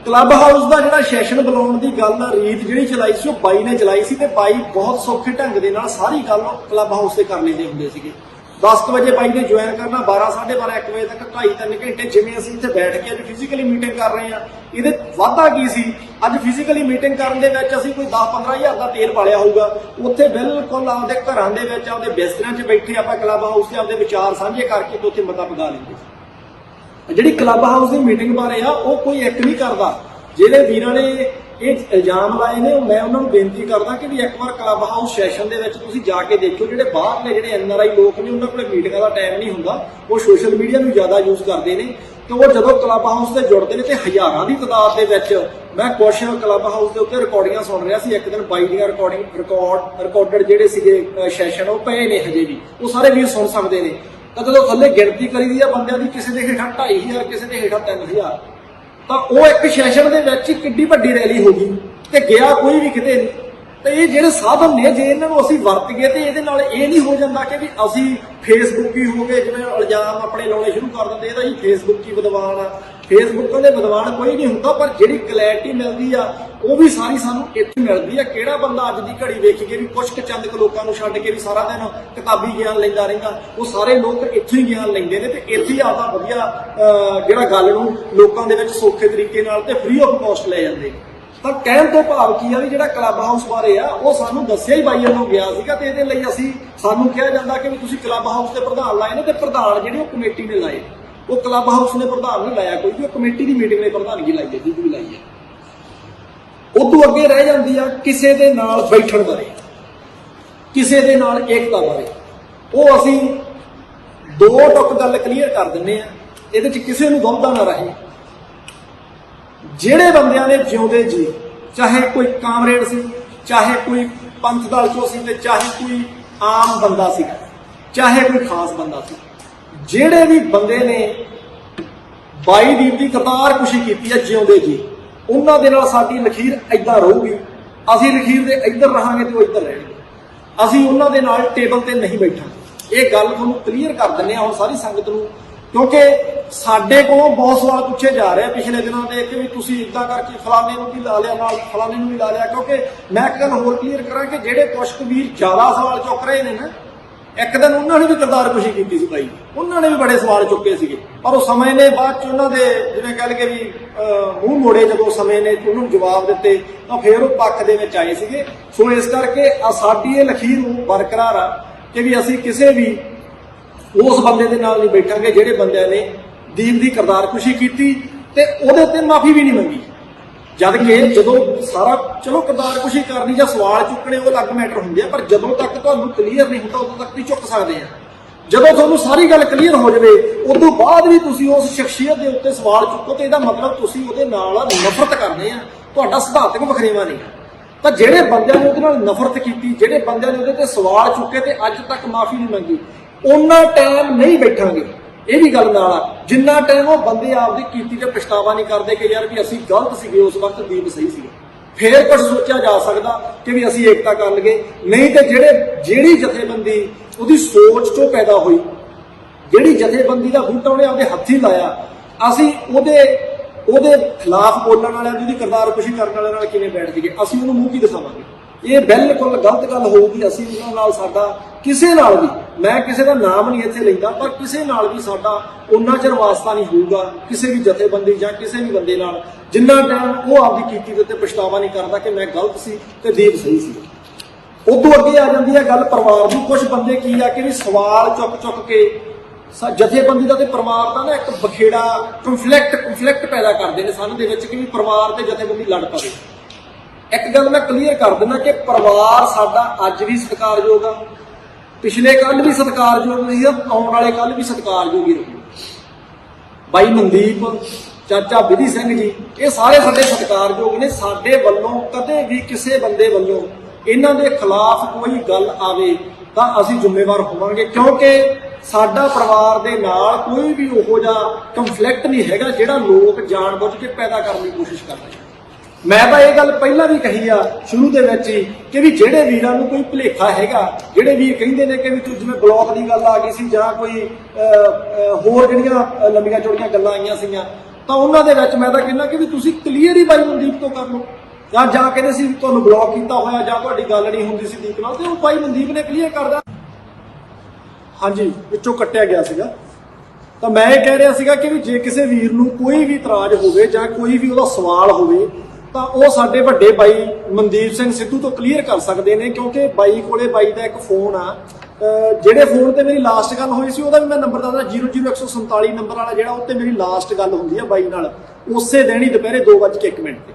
S1: ਕਲੱਬ ਹਾਊਸ ਦਾ ਜਿਹੜਾ ਸੈਸ਼ਨ ਬੁਲਾਉਣ ਦੀ ਗੱਲ ਰੀਤ ਜਿਹੜੀ ਚਲਾਈ ਸੀ ਉਹ ਬਾਈ ਨੇ ਚਲਾਈ ਸੀ, ਤੇ ਬਾਈ ਬਹੁਤ ਸੌਖੇ ਢੰਗ ਦੇ ਨਾਲ ਸਾਰੀ ਗੱਲ ਕਲੱਬ ਹਾਊਸ ਤੇ ਕਰ ਲੈਂਦੇ ਹੁੰਦੇ ਸੀਗੇ। 10 ਵਜੇ ਬਾਈ ਨੇ ਜੁਆਇਨ ਕਰਨਾ, 12, 12:30, 1 ਵਜੇ ਤੱਕ 2.5-3 ਘੰਟੇ ਜਿਵੇਂ ਅਸੀਂ ਇੱਥੇ ਬੈਠ ਕੇ ਅੱਜ ਫਿਜ਼ੀਕਲੀ ਮੀਟਿੰਗ ਕਰ ਰਹੇ ਹਾਂ। ਇਹਦੇ ਵਾਧਾ ਕੀ ਸੀ, ਅੱਜ ਫਿਜ਼ੀਕਲੀ ਮੀਟਿੰਗ ਕਰਨ ਦੇ ਵਿੱਚ ਅਸੀਂ ਕੋਈ 10-15 ਹਜ਼ਾਰ ਦਾ ਤੇਲ ਬਾਲਿਆ ਹੋਊਗਾ, ਉੱਥੇ ਬਿਲਕੁਲ ਆਪਦੇ ਘਰਾਂ ਦੇ ਵਿੱਚ ਆਪਦੇ ਬਿਸਤਰਿਆਂ 'ਚ ਬੈਠੇ ਆਪਾਂ ਕਲੱਬ ਹਾਊਸ ਤੇ ਆਪਦੇ ਵਿਚਾਰ ਸਾਂਝੇ ਕਰਕੇ ਤੇ ਉੱਥੇ ਮਤਾ ਪਗਾ ਲੈਂਦੇ ਸੀ। ਜਿਹੜੀ ਕਲੱਬ ਹਾਊਸ ਦੀ ਮੀਟਿੰਗ ਬਾਰੇ ਆ ਉਹ ਕੋਈ ਇੱਕ ਨਹੀਂ ਕਰਦਾ। ਜਿਹੜੇ ਵੀਰਾਂ ਨੇ ਇਹ ਇਲਜ਼ਾਮ ਲਾਏ ਨੇ ਮੈਂ ਉਹਨਾਂ ਨੂੰ ਬੇਨਤੀ ਕਰਦਾ ਕਿ ਵੀ ਇੱਕ ਵਾਰ ਕਲੱਬ ਹਾਊਸ ਸੈਸ਼ਨ ਦੇ ਵਿੱਚ ਤੁਸੀਂ ਜਾ ਕੇ ਦੇਖੋ। ਜਿਹੜੇ ਬਾਹਰਲੇ ਜਿਹੜੇ NRI ਲੋਕ ਨੇ ਉਹਨਾਂ ਕੋਲ ਮੀਟਿੰਗਾਂ ਦਾ ਟਾਈਮ ਨਹੀਂ ਹੁੰਦਾ, ਉਹ ਸੋਸ਼ਲ ਮੀਡੀਆ ਨੂੰ ਜ਼ਿਆਦਾ ਯੂਜ਼ ਕਰਦੇ ਨੇ, ਤੇ ਉਹ ਜਦੋਂ ਕਲੱਬ ਹਾਊਸ ਤੇ ਜੁੜਦੇ ਨੇ ਤੇ ਹਜ਼ਾਰਾਂ ਦੀ ਤਾਦਾਦ ਦੇ ਵਿੱਚ ਮੈਂ ਕੁਛ ਕਲੱਬ ਹਾਊਸ ਦੇ ਉੱਤੇ ਰਿਕਾਰਡਿੰਗਾਂ ਸੁਣ ਰਿਹਾ ਸੀ। ਇੱਕ ਦਿਨ ਬਾਈ ਦੀਆਂ ਰਿਕਾਰਡਡ ਜਿਹੜੇ ਸੀਗੇ ਸੈਸ਼ਨ ਉਹ ਪਏ ਨੇ ਹਜੇ ਵੀ, ਉਹ ਸਾਰੇ ਵੀਰ ਸੁਣ ਸਕਦੇ ਨੇ। ਤਾਂ ਜਦੋਂ ਥੱਲੇ ਗਿਣਤੀ ਕਰੀਦੀ ਆ ਬੰਦਿਆਂ ਦੀ, ਕਿਸੇ ਦੇ ਹੇਠਾਂ 2,500, ਕਿਸੇ ਦੇ ਹੇਠਾਂ 3,000, ਤਾਂ ਉਹ ਇੱਕ ਸੈਸ਼ਨ ਦੇ ਵਿੱਚ ਕਿੱਡੀ ਵੱਡੀ ਰੈਲੀ ਹੋ ਗਈ ਤੇ ਗਿਆ ਕੋਈ ਵੀ ਕਿਤੇ ਨਹੀਂ। ਤੇ ਇਹ ਜਿਹੜੇ ਸਾਧਨ ਨੇ ਜੇ ਇਹਨਾਂ ਨੂੰ ਅਸੀਂ ਵਰਤ ਗਏ ਤੇ ਇਹਦੇ ਨਾਲ ਇਹ ਨਹੀਂ ਹੋ ਜਾਂਦਾ ਕਿ ਵੀ ਅਸੀਂ ਫੇਸਬੁੱਕ ਹੀ ਹੋ ਗਏ, ਜਿਵੇਂ ਇਲਜ਼ਾਮ ਆਪਣੇ ਲਾਉਣੇ ਸ਼ੁਰੂ ਕਰ ਦਿੰਦੇ ਇਹਦਾ ਜੀ ਫੇਸਬੁੱਕ ਹੀ ਵਿਦਵਾਨ ਆ। ਫੇਸਬੁੱਕ ਦੇ ਵਿਦਵਾਨ ਕੋਈ ਨਹੀਂ ਹੁੰਦਾ, ਪਰ ਜਿਹੜੀ ਕਲੈਰਿਟੀ ਮਿਲਦੀ ਆ ਉਹ ਵੀ ਸਾਰੀ ਸਾਨੂੰ ਇੱਥੇ ਮਿਲਦੀ ਆ। ਕਿਹੜਾ ਬੰਦਾ ਅੱਜ ਦੀ ਘੜੀ ਵੇਖ ਕੇ ਵੀ ਕੁਛ ਕੁ ਚੰਦ ਕੁ ਲੋਕਾਂ ਨੂੰ ਛੱਡ ਕੇ ਵੀ ਸਾਰਾ ਦਿਨ ਕਿਤਾਬੀ ਗਿਆਨ ਲੈਂਦਾ ਰਹਿੰਦਾ, ਉਹ ਸਾਰੇ ਲੋਕ ਇੱਥੋਂ ਹੀ ਗਿਆਨ ਲੈਂਦੇ ਨੇ ਤੇ ਇੱਥੇ ਹੀ ਆਪਦਾ ਵਧੀਆ ਜਿਹੜਾ ਗੱਲ ਨੂੰ ਲੋਕਾਂ ਦੇ ਵਿੱਚ ਸੌਖੇ ਤਰੀਕੇ ਨਾਲ ਤੇ ਫ੍ਰੀ ਆਫ ਕਾਸਟ ਲੈ ਜਾਂਦੇ। ਤਾਂ ਕਹਿਣ ਤੋਂ ਭਾਵ ਕੀ ਆ ਵੀ ਜਿਹੜਾ ਕਲੱਬ ਹਾਊਸ ਬਾਰੇ ਆ ਉਹ ਸਾਨੂੰ ਦੱਸਿਆ ਹੀ ਬਾਈ ਵੱਲੋਂ ਗਿਆ ਸੀਗਾ ਤੇ ਇਹਦੇ ਲਈ ਸਾਨੂੰ ਕਿਹਾ ਜਾਂਦਾ ਕਿ ਵੀ ਤੁਸੀਂ ਕਲੱਬ ਹਾਊਸ ਦੇ ਪ੍ਰਧਾਨ ਲਾਏ ਨੇ ਤੇ ਪ੍ਰਧਾਨ ਜਿਹੜੇ ਉਹ ਕਮੇਟੀ ਨੇ ਲਾਏ, ਉਹ ਕਲੱਬ ਹਾਊਸ ਨੇ ਪ੍ਰਧਾਨ ਨਹੀਂ ਲਾਇਆ ਕੋਈ ਵੀ, ਉਹ ਕਮੇਟੀ ਦੀ ਮੀਟਿੰਗ ਨੇ ਪ੍ਰਧਾਨਗੀ ਲਾਈ ਹੈ, ਜਿਹਦੀ ਵੀ ਲਾਈ ਹੈ। ਉਦੋਂ ਅੱਗੇ ਰਹਿ ਜਾਂਦੀ ਆ ਕਿਸੇ ਦੇ ਨਾਲ ਬੈਠਣ ਬਾਰੇ, ਕਿਸੇ ਦੇ ਨਾਲ ਏਕਤਾ ਬਾਰੇ। ਉਹ ਅਸੀਂ ਦੋ ਟੁਕ ਗੱਲ ਕਲੀਅਰ ਕਰ ਦਿੰਦੇ ਆ, ਇਹਦੇ ਚ ਕਿਸੇ ਨੂੰ ਦੁਬਦਾ ਨਾ ਰਹੇ। ਜਿਹੜੇ ਬੰਦਿਆਂ ਨੇ ਜਿਉਂਦੇ ਜੀ, ਚਾਹੇ ਕੋਈ ਕਾਮਰੇਡ ਸੀ, ਚਾਹੇ ਕੋਈ ਪੰਥ ਦਲ ਚੋਂ ਸੀ ਤੇ ਚਾਹੇ ਕੋਈ ਆਮ ਬੰਦਾ ਸੀ, ਚਾਹੇ ਕੋਈ ਖਾਸ ਬੰਦਾ ਸੀ, ਜਿਹੜੇ ਵੀ ਬੰਦੇ ਨੇ 22 ਦੀਪ ਦੀ ਕਰਤਾਰਕੁਸ਼ੀ ਕੀਤੀ ਹੈ ਜਿਉਂਦੇ ਜੀ, ਉਹਨਾਂ ਦੇ ਨਾਲ ਸਾਡੀ ਲਖੀਰ ਏਦਾਂ ਰਹੂਗੀ। ਅਸੀਂ ਲਖੀਰ ਦੇ ਇੱਧਰ ਰਹਾਂਗੇ ਤੇ ਉਹ ਇੱਧਰ ਰਹਿਣਗੇ, ਅਸੀਂ ਉਹਨਾਂ ਦੇ ਨਾਲ ਟੇਬਲ ਤੇ ਨਹੀਂ ਬੈਠਾਂਗੇ। ਇਹ ਗੱਲ ਤੁਹਾਨੂੰ ਕਲੀਅਰ ਕਰ ਦਿੰਦੇ ਆ ਹੁਣ ਸਾਰੀ ਸੰਗਤ ਨੂੰ, ਕਿਉਂਕਿ ਸਾਡੇ ਕੋਲੋਂ ਬਹੁਤ ਸਵਾਲ ਪੁੱਛੇ ਜਾ ਰਹੇ ਆ ਪਿਛਲੇ ਦਿਨਾਂ ਦੇ ਕਿ ਵੀ ਤੁਸੀਂ ਇਦਾਂ ਕਰਕੇ ਫਲਾਣੇ ਨੂੰ ਵੀ ਲਾ ਲਿਆ, ਨਾਲ ਫਲਾਣੇ ਨੂੰ ਵੀ ਲਾ ਲਿਆ। ਕਿਉਂਕਿ ਮੈਂ ਇੱਕ ਗੱਲ ਹੋਰ ਕਲੀਅਰ ਕਰਾਂ ਕਿ ਜਿਹੜੇ ਕੁਛ ਕੁ ਵੀਰ ਜ਼ਿਆਦਾ ਸਵਾਲ ਚੁੱਕ ਰਹੇ ਨੇ ਨਾ, ਇੱਕ ਦਿਨ ਉਹਨਾਂ ਨੇ ਵੀ ਕਰਤਾਰਕੁਸ਼ੀ ਕੀਤੀ ਸੀ ਬਾਈ, ਉਹਨਾਂ ਨੇ ਵੀ ਬੜੇ ਸਵਾਲ ਚੁੱਕੇ ਸੀਗੇ, ਪਰ ਉਹ ਸਮੇਂ ਨੇ ਬਾਅਦ ਚ ਉਹਨਾਂ ਦੇ ਜਿਵੇਂ ਕਹਿ ਲਈਏ ਵੀ ਮੂੰਹ ਮੋੜੇ, ਜਦੋਂ ਸਮੇਂ ਨੇ ਉਹਨੂੰ ਜਵਾਬ ਦਿੱਤੇ ਤਾਂ ਫਿਰ ਉਹ ਪੱਖ ਦੇ ਵਿੱਚ ਆਏ ਸੀਗੇ। ਸੋ ਇਸ ਕਰਕੇ ਸਾਡੀ ਇਹ ਲਖੀਰ ਨੂੰ ਬਰਕਰਾਰ ਆ ਕਿ ਵੀ ਅਸੀਂ ਕਿਸੇ ਵੀ ਉਸ ਬੰਦੇ ਦੇ ਨਾਲ ਨਹੀਂ ਬੈਠਾਂਗੇ ਜਿਹੜੇ ਬੰਦਿਆਂ ਨੇ ਦੀਨ ਦੀ ਕਰਤਾਰਕੁਸ਼ੀ ਕੀਤੀ ਤੇ ਉਹਦੇ ਤੇ ਮਾਫੀ ਵੀ ਨਹੀਂ ਮੰਗੀ। ਜਦ ਕਿ ਜਦੋਂ ਸਾਰਾ ਚਲੋ ਕਰਤਾਰਕੁਸ਼ੀ ਕਰਨੀ ਜਾਂ ਸਵਾਲ ਚੁੱਕਣੇ ਉਹ ਅਲੱਗ ਮੈਟਰ ਹੁੰਦੇ ਆ, ਪਰ ਜਦੋਂ ਤੱਕ ਤੁਹਾਨੂੰ ਕਲੀਅਰ ਨਹੀਂ ਹੁੰਦਾ ਉਦੋਂ ਤੱਕ ਨਹੀਂ ਚੁੱਕ ਸਕਦੇ ਆ। ਜਦੋਂ ਤੁਹਾਨੂੰ ਸਾਰੀ ਗੱਲ ਕਲੀਅਰ ਹੋ ਜਾਵੇ ਉਦੋਂ ਬਾਅਦ ਵੀ ਤੁਸੀਂ ਉਸ ਸ਼ਖਸੀਅਤ ਦੇ ਉੱਤੇ ਸਵਾਲ ਚੁੱਕੋ ਤੇ ਇਹਦਾ ਮਤਲਬ ਤੁਸੀਂ ਉਹਦੇ ਨਾਲ ਨਫ਼ਰਤ ਕਰਦੇ ਆ, ਤੁਹਾਡਾ ਸਿਧਾਂਤਕ ਵਖਰੇਵਾ ਨਹੀਂ। ਤਾਂ ਜਿਹੜੇ ਬੰਦਿਆਂ ਨੇ ਉਹਦੇ ਨਾਲ ਨਫ਼ਰਤ ਕੀਤੀ, ਜਿਹੜੇ ਬੰਦਿਆਂ ਨੇ ਉਹਦੇ ਤੇ ਸਵਾਲ ਚੁੱਕੇ ਤੇ ਅੱਜ ਤੱਕ ਮਾਫੀ ਨਹੀਂ ਮੰਗੀ, ਉਹਨਾਂ ਟਾਈਮ ਨਹੀਂ ਬੈਠਾਂਗੇ। ਇਹ ਵੀ ਗੱਲ ਨਾਲ ਆ, ਜਿੰਨਾ ਟਾਈਮ ਉਹ ਬੰਦੇ ਆਪਦੀ ਕੀਤੀ ਤੇ ਪਛਤਾਵਾ ਨਹੀਂ ਕਰਦੇ ਕਿ ਯਾਰ ਵੀ ਅਸੀਂ ਗਲਤ ਸੀਗੇ, ਉਸ ਵਕਤ ਦੀਪ ਸਹੀ ਸੀਗੇ, ਫੇਰ ਕੁਝ ਸੋਚਿਆ ਜਾ ਸਕਦਾ ਕਿ ਵੀ ਅਸੀਂ ਏਕਤਾ ਕਰ ਲਈਏ। ਨਹੀਂ ਤੇ ਜਿਹੜੀ ਜਥੇਬੰਦੀ ਉਹਦੀ ਸੋਚ ਚੋਂ ਪੈਦਾ ਹੋਈ, ਜਿਹੜੀ ਜਥੇਬੰਦੀ ਦਾ ਬੂਟਾ ਉਹਨੇ ਆਪਦੇ ਹੱਥੀਂ ਲਾਇਆ, ਅਸੀਂ ਉਹਦੇ ਖਿਲਾਫ ਬੋਲਣ ਵਾਲਿਆਂ ਦੀ ਕਰਤਾਰਕੁਸ਼ੀ ਕਰਨ ਵਾਲਿਆਂ ਨਾਲ ਕਿਵੇਂ ਬੈਠ ਜਾਈਏ? ਅਸੀਂ ਉਹਨੂੰ ਮੂੰਹ ਕੀ ਦਿਖਾਵਾਂਗੇ? ਇਹ ਬਿਲਕੁਲ ਗਲਤ ਗੱਲ ਹੋਊਗੀ। ਅਸੀਂ ਉਹਨਾਂ ਨਾਲ ਸਾਡਾ ਕਿਸੇ ਨਾਲ ਵੀ, ਮੈਂ ਕਿਸੇ ਦਾ ਨਾਮ ਨਹੀਂ ਇੱਥੇ ਲੈਂਦਾ, ਪਰ ਕਿਸੇ ਨਾਲ ਵੀ ਸਾਡਾ ਉਹਨਾਂ ਚਿਰ ਵਾਸਤਾ ਨਹੀਂ ਹੋਊਗਾ, ਕਿਸੇ ਵੀ ਜਥੇਬੰਦੀ ਜਾਂ ਕਿਸੇ ਵੀ ਬੰਦੇ ਨਾਲ, ਜਿੰਨਾ ਟਾਈਮ ਉਹ ਆਪਦੀ ਕੀਤੀ ਦੇ ਉੱਤੇ ਪਛਤਾਵਾ ਨਹੀਂ ਕਰਦਾ ਕਿ ਮੈਂ ਗਲਤ ਸੀ ਤੇ ਦੀਪ ਸਹੀ ਸੀ। ਉਦੋਂ ਅੱਗੇ ਆ ਜਾਂਦੀ ਹੈ ਗੱਲ ਪਰਿਵਾਰ ਦੀ। ਕੁਝ ਬੰਦੇ ਕੀ ਆ ਕਿ ਵੀ ਸਵਾਲ ਚੁੱਕ ਕੇ ਜਥੇਬੰਦੀ ਦਾ ਤੇ ਪਰਿਵਾਰ ਦਾ ਨਾ ਇੱਕ ਬਖੇੜਾ ਕੰਫਲਿਕਟ ਪੈਦਾ ਕਰਦੇ ਨੇ ਸਾਨੂੰ ਦੇ ਵਿੱਚ ਕਿ ਵੀ ਪਰਿਵਾਰ ਤੇ ਜਥੇਬੰਦੀ ਲੜ ਪਵੇ। ਇੱਕ ਗੱਲ ਮੈਂ ਕਲੀਅਰ ਕਰ ਦਿੰਦਾ ਕਿ ਪਰਿਵਾਰ ਸਾਡਾ ਅੱਜ ਵੀ ਸਤਿਕਾਰਯੋਗ ਆ, ਪਿਛਲੇ ਕੱਲ ਵੀ ਸਤਿਕਾਰਯੋਗ ਸੀ, ਆਉਣ ਵਾਲੇ ਕੱਲ ਵੀ ਸਤਿਕਾਰਯੋਗ ਹੀ ਰਹੂ। ਬਾਈ ਮਨਦੀਪ, ਚਾਚਾ ਵਿਧੀ ਸਿੰਘ ਜੀ, ਇਹ ਸਾਰੇ ਸਾਡੇ ਸਤਿਕਾਰਯੋਗ ਨੇ। ਸਾਡੇ ਵੱਲੋਂ ਕਦੇ ਵੀ ਕਿਸੇ ਬੰਦੇ ਵੱਲੋਂ ਇਹਨਾਂ ਦੇ ਖਿਲਾਫ ਕੋਈ ਗੱਲ ਆਵੇ ਤਾਂ ਅਸੀਂ ਜ਼ਿੰਮੇਵਾਰ ਹੋਵਾਂਗੇ, ਕਿਉਂਕਿ ਸਾਡਾ ਪਰਿਵਾਰ ਦੇ ਨਾਲ ਕੋਈ ਵੀ ਉਹੋ ਜਿਹਾ ਕੰਫਲਿਕਟ ਨਹੀਂ ਹੈਗਾ ਜਿਹੜਾ ਲੋਕ ਜਾਣਬੁੱਝ ਕੇ ਪੈਦਾ ਕਰਨ ਦੀ ਕੋਸ਼ਿਸ਼ ਕਰਦੇ ਨੇ। ਮੈਂ ਤਾਂ ਇਹ ਗੱਲ ਪਹਿਲਾਂ ਵੀ ਕਹੀ ਆ ਸ਼ੁਰੂ ਦੇ ਵਿੱਚ ਹੀ ਕਿ ਵੀ ਜਿਹੜੇ ਵੀਰਾਂ ਨੂੰ ਕੋਈ ਭੁਲੇਖਾ ਹੈਗਾ, ਜਿਹੜੇ ਵੀਰ ਕਹਿੰਦੇ ਨੇ ਕਿ ਵੀ ਤੂੰ ਜਿਵੇਂ ਬਲੌਕ ਦੀ ਗੱਲ ਆ ਗਈ ਸੀ ਜਾਂ ਕੋਈ ਹੋਰ ਜਿਹੜੀਆਂ ਲੰਮੀਆਂ ਚੌੜੀਆਂ ਗੱਲਾਂ ਆਈਆਂ ਸੀਗੀਆਂ, ਤਾਂ ਉਹਨਾਂ ਦੇ ਵਿੱਚ ਮੈਂ ਤਾਂ ਕਹਿੰਦਾ ਕਿ ਵੀ ਤੁਸੀਂ ਕਲੀਅਰ ਹੀ ਬਾਈ ਮਨਦੀਪ ਤੋਂ ਕਰ ਲਓ। ਜਾਂ ਕਹਿੰਦੇ ਸੀ ਤੁਹਾਨੂੰ ਬਲੌਕ ਕੀਤਾ ਹੋਇਆ ਜਾਂ ਤੁਹਾਡੀ ਗੱਲ ਨਹੀਂ ਹੁੰਦੀ ਸੀ ਦੀਪ ਨਾਲ, ਤੇ ਉਹ ਬਾਈ ਮਨਦੀਪ ਨੇ ਕਲੀਅਰ ਕਰਦਾ। ਹਾਂਜੀ, ਵਿੱਚੋਂ ਕੱਟਿਆ ਗਿਆ ਸੀਗਾ। ਤਾਂ ਮੈਂ ਇਹ ਕਹਿ ਰਿਹਾ ਸੀਗਾ ਕਿ ਵੀ ਜੇ ਕਿਸੇ ਵੀਰ ਨੂੰ ਕੋਈ ਵੀ ਇਤਰਾਜ਼ ਹੋਵੇ ਜਾਂ ਕੋਈ ਵੀ ਉਹਦਾ ਸਵਾਲ ਹੋਵੇ ਤਾਂ ਉਹ ਸਾਡੇ ਵੱਡੇ ਬਾਈ ਮਨਦੀਪ ਸਿੰਘ ਸਿੱਧੂ ਤੋਂ ਕਲੀਅਰ ਕਰ ਸਕਦੇ ਨੇ, ਕਿਉਂਕਿ ਬਾਈ ਕੋਲੇ ਬਾਈ ਦਾ ਇੱਕ ਫੋਨ ਆ। ਜਿਹੜੇ ਫੋਨ ਤੇ ਮੇਰੀ ਲਾਸਟ ਗੱਲ ਹੋਈ ਸੀ ਉਹਦਾ ਵੀ ਮੈਂ ਨੰਬਰ ਦੱਸਦਾ, 00147 ਨੰਬਰ ਵਾਲਾ ਜਿਹੜਾ, ਉੱਤੇ ਮੇਰੀ ਲਾਸਟ ਗੱਲ ਹੁੰਦੀ ਆ ਬਾਈ ਨਾਲ ਉਸੇ ਦਿਨ ਹੀ ਦੁਪਹਿਰੇ 2:01 ਤੇ।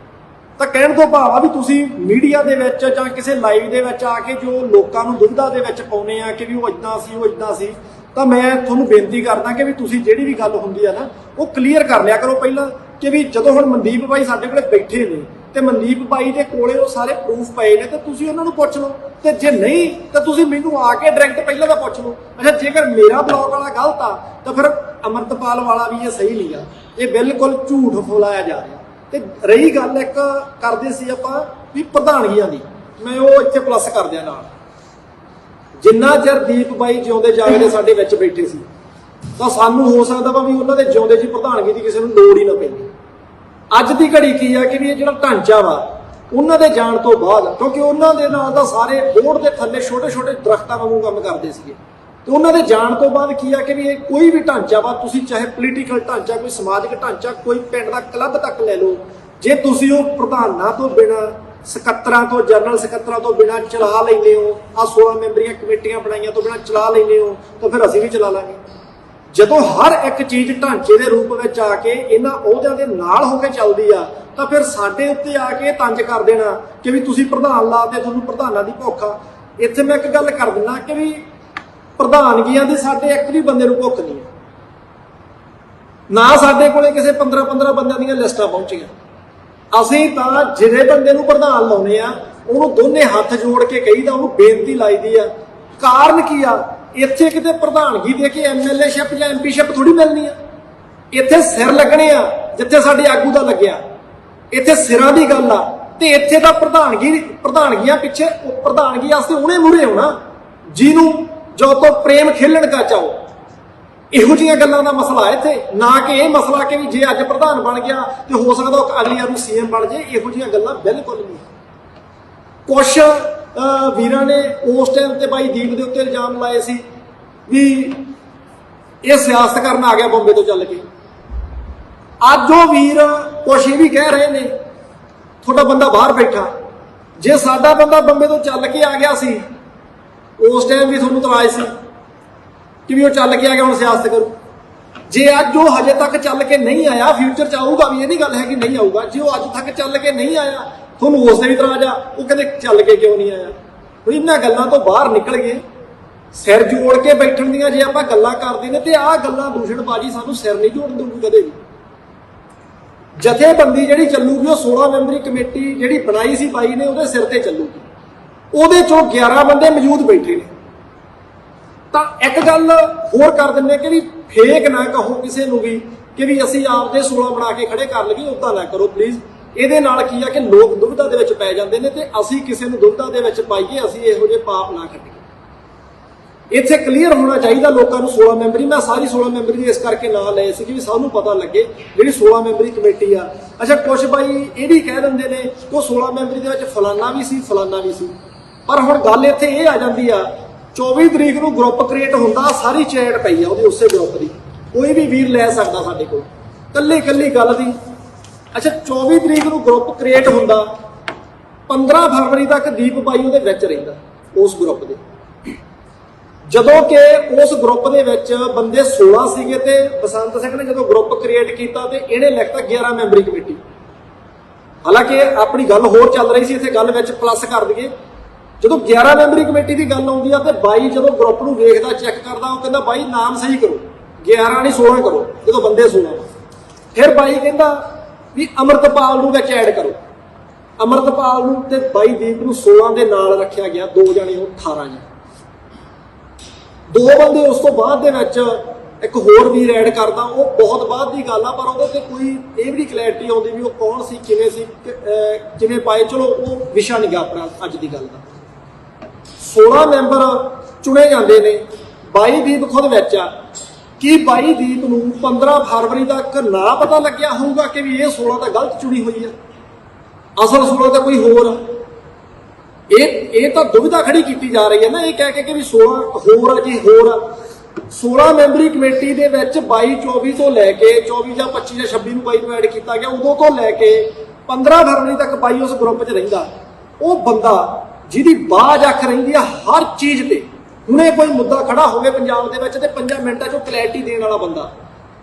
S1: ਤਾਂ ਕਹਿਣ ਤੋਂ ਭਾਵ ਆ ਵੀ ਤੁਸੀਂ ਮੀਡੀਆ ਦੇ ਵਿੱਚ ਜਾਂ ਕਿਸੇ ਲਾਈਵ ਦੇ ਵਿੱਚ ਆ ਕੇ ਜੋ ਲੋਕਾਂ ਨੂੰ ਦੁਵਿਧਾ ਦੇ ਵਿੱਚ ਪਾਉਨੇ ਆ ਕਿ ਵੀ ਉਹ ਇਦਾਂ ਸੀ ਉਹ ਇਦਾਂ ਸੀ, ਤਾਂ ਮੈਂ ਤੁਹਾਨੂੰ ਬੇਨਤੀ ਕਰਦਾ ਕਿ ਵੀ ਤੁਸੀਂ ਜਿਹੜੀ ਵੀ ਗੱਲ ਹੁੰਦੀ ਆ ਨਾ ਉਹ ਕਲੀਅਰ ਕਰ ਲਿਆ ਕਰੋ ਪਹਿਲਾਂ। ਕਿ ਵੀ ਜਦੋਂ ਹੁਣ ਮਨਦੀਪ ਬਾਈ ਸਾਡੇ ਕੋਲੇ ਬੈਠੇ ਨੇ ਤੇ ਮਨਦੀਪ ਬਾਈ ਦੇ ਕੋਲੇ ਉਹ ਸਾਰੇ ਪ੍ਰੂਫ ਪਏ ਨੇ, ਤੇ ਤੁਸੀਂ ਉਹਨਾਂ ਨੂੰ ਪੁੱਛ ਲਓ, ਤੇ ਜੇ ਨਹੀਂ ਤਾਂ ਤੁਸੀਂ ਮੈਨੂੰ ਆ ਕੇ ਡਾਇਰੈਕਟ ਪਹਿਲਾਂ ਤਾਂ ਪੁੱਛ ਲਓ। ਅੱਛਾ, ਜੇਕਰ ਮੇਰਾ ਬਲੌਗ ਵਾਲਾ ਗਲਤ ਆ ਤਾਂ ਫਿਰ ਅਮਰਤਪਾਲ ਵਾਲਾ ਵੀ ਇਹ ਸਹੀ ਨਹੀਂ ਆ, ਇਹ ਬਿਲਕੁਲ ਝੂਠ ਫੈਲਾਇਆ ਜਾ ਰਿਹਾ। ਤੇ ਰਹੀ ਗੱਲ ਇੱਕ ਕਰਦੇ ਸੀ ਆਪਾਂ ਵੀ ਪ੍ਰਧਾਨਗੀਆਂ ਦੀ, मैं वो इत्थे प्लस कर दिया नाल। जिन्ना चिर दीप बाई जिउंदे जागदे साडे विच बैठे सी तां सानूं हो सकदा वा भी उन्हां दे जिउंदे जी प्रधानगी दी किसे नूं लोड़ ही ना पैंदी। अज दी घड़ी की आ कि भी जिहड़ा ढांचा वा उन्हां दे जाण तो बाद, क्योंकि उन्हां दे नाल तां सारे बोर्ड दे थੱਲੇ छोटे छोटे दरख्तां वांगू काम करदे सीगे, ਤੇ ਉਹਨਾਂ ਦੇ ਜਾਣ ਤੋਂ ਬਾਅਦ ਕੀ ਆ ਕਿ ਵੀ ਇਹ ਕੋਈ ਵੀ ਢਾਂਚਾ ਵਾ, ਤੁਸੀਂ ਚਾਹੇ ਪੋਲੀਟੀਕਲ ਢਾਂਚਾ, ਕੋਈ ਸਮਾਜਿਕ ਢਾਂਚਾ, ਕੋਈ ਪਿੰਡ ਦਾ ਕਲੱਬ ਤੱਕ ਲੈ ਲਓ, ਜੇ ਤੁਸੀਂ ਉਹ ਪ੍ਰਧਾਨਾਂ ਤੋਂ ਬਿਨਾਂ, ਸਕੱਤਰਾਂ ਤੋਂ, ਜਨਰਲ ਸਕੱਤਰਾਂ ਤੋਂ ਬਿਨਾਂ ਚਲਾ ਲੈਂਦੇ ਹੋ, ਆ 16 ਮੈਂਬਰੀਆਂ ਕਮੇਟੀਆਂ ਬਣਾਈਆਂ ਤੋਂ ਬਿਨਾਂ ਚਲਾ ਲੈਂਦੇ ਹੋ, ਤਾਂ ਫਿਰ ਅਸੀਂ ਵੀ ਚਲਾ ਲਾਂਗੇ। ਜਦੋਂ ਹਰ ਇੱਕ ਚੀਜ਼ ਢਾਂਚੇ ਦੇ ਰੂਪ ਵਿੱਚ ਆ ਕੇ ਇਹਨਾਂ ਅਹੁਦਿਆਂ ਦੇ ਨਾਲ ਹੋ ਕੇ ਚੱਲਦੀ ਆ, ਤਾਂ ਫਿਰ ਸਾਡੇ ਉੱਤੇ ਆ ਕੇ ਤੰਜ ਕਰ ਦੇਣਾ ਕਿ ਵੀ ਤੁਸੀਂ ਪ੍ਰਧਾਨ ਲਾ ਤੇ ਤੁਹਾਨੂੰ ਪ੍ਰਧਾਨਾਂ ਦੀ ਭੁੱਖ ਆ। ਇੱਥੇ ਮੈਂ ਇੱਕ ਗੱਲ ਕਰ ਦਿੰਦਾ ਕਿ ਵੀ ਪ੍ਰਧਾਨਗੀਆਂ ਦੀ ਸਾਡੇ ਇੱਕ ਵੀ ਬੰਦੇ ਨੂੰ ਭੁੱਖ ਨਹੀਂ ਹੈ, ਨਾ ਸਾਡੇ ਕੋਲੇ ਕਿਸੇ 15-15 ਬੰਦਿਆਂ ਦੀਆਂ ਲਿਸਟਾਂ ਪਹੁੰਚੀਆਂ। ਅਸੀਂ ਤਾਂ ਜਿਹੜੇ ਬੰਦੇ ਨੂੰ ਪ੍ਰਧਾਨ ਲਾਉਣੇ ਆ ਉਹਨੂੰ ਦੋਨੇ ਹੱਥ ਜੋੜ ਕੇ ਕਹੀਦਾ, ਉਹਨੂੰ ਬੇਨਤੀ ਲਾਈਦੀ ਆ। ਕਾਰਨ ਕੀ ਆ? ਇੱਥੇ ਕਿਤੇ ਪ੍ਰਧਾਨਗੀ ਦੇ ਕੇ ਐਮਐਲਏਸ਼ਿਪ ਜਾਂ ਐਮਪੀਸ਼ਿਪ ਥੋੜੀ ਮਿਲਣੀ ਆ। ਇੱਥੇ ਸਿਰ ਲੱਗਣੇ ਆ ਜਿੱਥੇ ਸਾਡੇ ਆਗੂ ਦਾ ਲੱਗਿਆ, ਇੱਥੇ ਸਿਰਾਂ ਦੀ ਗੱਲ ਆ। ਤੇ ਇੱਥੇ ਤਾਂ ਪ੍ਰਧਾਨਗੀਆਂ ਪਿੱਛੇ, ਪ੍ਰਧਾਨਗੀ ਵਾਸਤੇ ਉਹਨੇ ਮੂਹਰੇ ਆਉਣਾ ਜਿਹਨੂੰ ਜੋ ਤੋਂ ਪ੍ਰੇਮ ਖੇਲਣ ਦਾ ਚਾਹੋ। ਇਹੋ ਜਿਹੀਆਂ ਗੱਲਾਂ ਦਾ ਮਸਲਾ ਹੈ ਇੱਥੇ, ਨਾ ਕਿ ਇਹ ਮਸਲਾ ਕਿ ਵੀ ਜੇ ਅੱਜ ਪ੍ਰਧਾਨ ਬਣ ਗਿਆ ਤੇ ਹੋ ਸਕਦਾ ਉਹ ਅਗਲੀ ਵਾਰ ਨੂੰ ਸੀਐਮ ਬਣ ਜੇ। ਇਹੋ ਜਿਹੀਆਂ ਗੱਲਾਂ ਬਿਲਕੁਲ ਨਹੀਂ। ਕੁਛ ਵੀਰਾਂ ਨੇ ਉਸ ਟਾਈਮ ਤੇ ਬਾਈ ਦੀਪ ਦੇ ਉੱਤੇ ਇਲਜ਼ਾਮ ਲਾਏ ਸੀ ਵੀ ਇਹ ਸਿਆਸਤ ਕਰਨ ਆ ਗਿਆ ਬੰਬੇ ਤੋਂ ਚੱਲ ਕੇ। ਅੱਜ ਉਹ ਵੀਰ ਕੁਛ ਇਹ ਵੀ ਕਹਿ ਰਹੇ ਨੇ, ਤੁਹਾਡਾ ਬੰਦਾ ਬਾਹਰ ਬੈਠਾ, ਜੇ ਸਾਡਾ ਬੰਦਾ ਬੰਬੇ ਤੋਂ ਚੱਲ ਕੇ ਆ ਗਿਆ ਸੀ ਉਸ ਟਾਈਮ ਵੀ ਤੁਹਾਨੂੰ ਇਤਰਾਜ਼ ਸੀ ਕਿ ਵੀ ਉਹ ਚੱਲ ਕੇ ਆ ਗਿਆ ਹੁਣ ਸਿਆਸਤ ਕਰੂ। ਜੇ ਅੱਜ ਉਹ ਹਜੇ ਤੱਕ ਚੱਲ ਕੇ ਨਹੀਂ ਆਇਆ, ਫਿਊਚਰ ਚ ਆਊਗਾ ਵੀ, ਇਹ ਨਹੀਂ ਗੱਲ ਹੈ ਕਿ ਨਹੀਂ ਆਊਗਾ। ਜੇ ਉਹ ਅੱਜ ਤੱਕ ਚੱਲ ਕੇ ਨਹੀਂ ਆਇਆ ਤੁਹਾਨੂੰ ਉਸ ਤੇ ਵੀ ਇਤਰਾਜ਼ ਆ, ਉਹ ਕਹਿੰਦੇ ਚੱਲ ਕੇ ਕਿਉਂ ਨਹੀਂ ਆਇਆ। ਇਹਨਾਂ ਗੱਲਾਂ ਤੋਂ ਬਾਹਰ ਨਿਕਲ ਗਏ, ਸਿਰ ਜੋੜ ਕੇ ਬੈਠਣ ਦੀਆਂ ਜੇ ਆਪਾਂ ਗੱਲਾਂ ਕਰਦੇ ਨੇ ਤੇ ਆਹ ਗੱਲਾਂ ਦੂਸ਼ਣਬਾਜ਼ੀ ਸਾਨੂੰ ਸਿਰ ਨਹੀਂ ਜੋੜਨ ਦਊਗੀ ਕਦੇ ਵੀ। ਜਥੇਬੰਦੀ ਜਿਹੜੀ ਚੱਲੂਗੀ ਉਹ 16 ਮੈਂਬਰੀ ਕਮੇਟੀ ਜਿਹੜੀ ਬਣਾਈ ਸੀ ਬਾਈ ਨੇ ਉਹਦੇ ਸਿਰ ਤੇ ਚੱਲੂਗੀ। ਉਹਦੇ ਚੋਂ 11 ਬੰਦੇ ਮੌਜੂਦ ਬੈਠੇ ਨੇ। ਤਾਂ ਇੱਕ ਗੱਲ ਹੋਰ ਕਰ ਦਿੰਦੇ ਕਿ ਵੀ ਫੇਕ ਨਾ ਕਹੋ ਕਿਸੇ ਨੂੰ ਵੀ ਕਿ ਵੀ ਅਸੀਂ ਆਪਦੇ 16 ਬਣਾ ਕੇ ਖੜੇ ਕਰ ਲਈਏ, ਉੱਦਾਂ ਨਾ ਕਰੋ ਪਲੀਜ਼। ਇਹਦੇ ਨਾਲ ਕੀ ਆ ਕਿ ਲੋਕ ਦੁਵਿਧਾ ਦੇ ਵਿੱਚ ਪੈ ਜਾਂਦੇ ਨੇ ਤੇ ਅਸੀਂ ਕਿਸੇ ਨੂੰ ਦੁਵਿਧਾ ਦੇ ਵਿੱਚ ਪਾਈਏ, ਅਸੀਂ ਇਹੋ ਜਿਹੇ ਪਾਪ ਨਾ ਕੱਢੀਏ। ਇੱਥੇ ਕਲੀਅਰ ਹੋਣਾ ਚਾਹੀਦਾ ਲੋਕਾਂ ਨੂੰ। 16 ਮੈਂਬਰੀ, ਮੈਂ ਸਾਰੀ 16 ਮੈਂਬਰੀ ਇਸ ਕਰਕੇ ਨਾਂ ਲਏ ਸੀ ਕਿ ਵੀ ਸਾਨੂੰ ਪਤਾ ਲੱਗੇ ਜਿਹੜੀ 16 ਮੈਂਬਰੀ ਕਮੇਟੀ ਆ। ਅੱਛਾ, ਕੁਛ ਬਾਈ ਇਹ ਵੀ ਕਹਿ ਦਿੰਦੇ ਨੇ ਕਿ ਉਹ 16 ਮੈਂਬਰੀ ਦੇ ਵਿੱਚ ਫਲਾਨਾ ਵੀ ਸੀ, ਫਲਾਨਾ ਵੀ ਸੀ। ਪਰ ਹੁਣ ਗੱਲ ਇੱਥੇ ਇਹ ਆ ਜਾਂਦੀ ਆ, 24 ਤਰੀਕ ਨੂੰ ਗਰੁੱਪ ਕ੍ਰੀਏਟ ਹੁੰਦਾ, ਸਾਰੀ ਚੈਟ ਪਈ ਆ ਉਹਦੀ, ਉਸੇ ਗਰੁੱਪ ਦੀ, ਕੋਈ ਵੀ ਵੀਰ ਲੈ ਸਕਦਾ ਸਾਡੇ ਕੋਲ ਕੱਲੀ ਗੱਲ ਦੀ। ਅੱਛਾ, 24 ਤਰੀਕ ਨੂੰ ਗਰੁੱਪ ਕ੍ਰੀਏਟ ਹੁੰਦਾ, 15 ਫਰਵਰੀ ਤੱਕ ਦੀਪ ਬਾਈ ਉਹਦੇ ਵਿੱਚ ਰਹਿੰਦਾ ਉਸ ਗਰੁੱਪ ਦੇ। ਜਦੋਂ ਕਿ ਉਸ ਗਰੁੱਪ ਦੇ ਵਿੱਚ ਬੰਦੇ 16 ਸੀਗੇ ਤੇ ਬਸੰਤ ਸਿੰਘ ਨੇ ਜਦੋਂ ਗਰੁੱਪ ਕ੍ਰੀਏਟ ਕੀਤਾ ਤੇ ਇਹਨੇ ਲਿਖਤਾ 11 ਮੈਂਬਰੀ ਕਮੇਟੀ। ਹਾਲਾਂਕਿ ਆਪਣੀ ਗੱਲ ਹੋਰ ਚੱਲ ਰਹੀ ਸੀ, ਇੱਥੇ ਗੱਲ ਵਿੱਚ ਪਲੱਸ ਕਰ ਦਈਏ। ਜਦੋਂ 11 ਮੈਂਬਰੀ ਕਮੇਟੀ ਦੀ ਗੱਲ ਆਉਂਦੀ ਆ ਤੇ ਬਾਈ ਜਦੋਂ ਗਰੁੱਪ ਨੂੰ ਵੇਖਦਾ, ਚੈੱਕ ਕਰਦਾ, ਉਹ ਕਹਿੰਦਾ ਬਾਈ ਨਾਮ ਸਹੀ ਕਰੋ, 11 ਨਹੀਂ 16 ਕਰੋ, ਜਦੋਂ ਬੰਦੇ 16 ਵਾ। ਫਿਰ ਬਾਈ ਕਹਿੰਦਾ ਵੀ ਅੰਮ੍ਰਿਤਪਾਲ ਨੂੰ ਵਿੱਚ ਐਡ ਕਰੋ। ਅੰਮ੍ਰਿਤਪਾਲ ਨੂੰ ਤੇ ਬਾਈ ਦੀਪ ਨੂੰ 16 ਦੇ ਨਾਲ ਰੱਖਿਆ ਗਿਆ, 2 ਜਣੇ ਉਹ 18 ਜੀ। 2 ਬੰਦੇ ਉਸ ਤੋਂ ਬਾਅਦ ਦੇ ਵਿੱਚ ਇੱਕ ਹੋਰ ਵੀਰ ਐਡ ਕਰਦਾ, ਉਹ ਬਹੁਤ ਬਾਅਦ ਦੀ ਗੱਲ ਆ, ਪਰ ਉਹਦੇ ਤੇ ਕੋਈ ਇਹ ਵੀ ਕਲੈਰਿਟੀ ਆਉਂਦੀ ਵੀ ਉਹ ਕੌਣ ਸੀ, ਕਿਵੇਂ ਸੀ, ਕਿਵੇਂ ਪਾਏ। ਚਲੋ ਉਹ ਵਿਸ਼ਾ ਨਹੀਂ ਗਾ ਆਪਣਾ ਅੱਜ ਦੀ ਗੱਲ ਦਾ। 16 ਮੈਂਬਰ ਚੁਣੇ ਜਾਂਦੇ ਨੇ, ਬਾਈ ਦੀਪ ਖੁਦ ਵਿੱਚ ਆ। ਕੀ ਬਾਈ ਦੀਪ ਨੂੰ 15 ਫਰਵਰੀ ਤੱਕ ਨਾ ਪਤਾ ਲੱਗਿਆ ਹੋਊਗਾ ਕਿ ਵੀ ਇਹ 16 ਤਾਂ ਗਲਤ ਚੁਣੀ ਹੋਈ ਆ, ਅਸਲ 16 ਤਾਂ ਕੋਈ ਹੋਰ ਆ? ਇਹ ਤਾਂ ਦੁਵਿਧਾ ਖੜੀ ਕੀਤੀ ਜਾ ਰਹੀ ਹੈ ਨਾ, ਇਹ ਕਹਿ ਕੇ ਕਿ ਵੀ 16 ਹੋਰ ਆ ਜੀ, ਹੋਰ ਆ। 16 ਮੈਂਬਰੀ ਕਮੇਟੀ ਦੇ ਵਿੱਚ 22 24 ਤੋਂ ਲੈ ਕੇ 24 ਜਾਂ 25 ਜਾਂ 26 ਨੂੰ ਬਾਈ ਨੂੰ ਐਡ ਕੀਤਾ ਗਿਆ, ਉਦੋਂ ਤੋਂ ਲੈ ਕੇ 15 ਫਰਵਰੀ ਤੱਕ ਬਾਈ ਉਸ ਗਰੁੱਪ 'ਚ ਰਹਿੰਦਾ। ਉਹ ਬੰਦਾ ਜਿਹਦੀ ਬਾਜ਼ ਅੱਖ ਰਹਿੰਦੀ ਆ ਹਰ ਚੀਜ਼ ਤੇ, ਹੁਣੇ ਕੋਈ ਮੁੱਦਾ ਖੜਾ ਹੋਵੇ ਪੰਜਾਬ ਦੇ ਵਿੱਚ ਤੇ 5 ਮਿੰਟਾਂ 'ਚੋਂ ਕਲੈਰਿਟੀ ਦੇਣ ਵਾਲਾ ਬੰਦਾ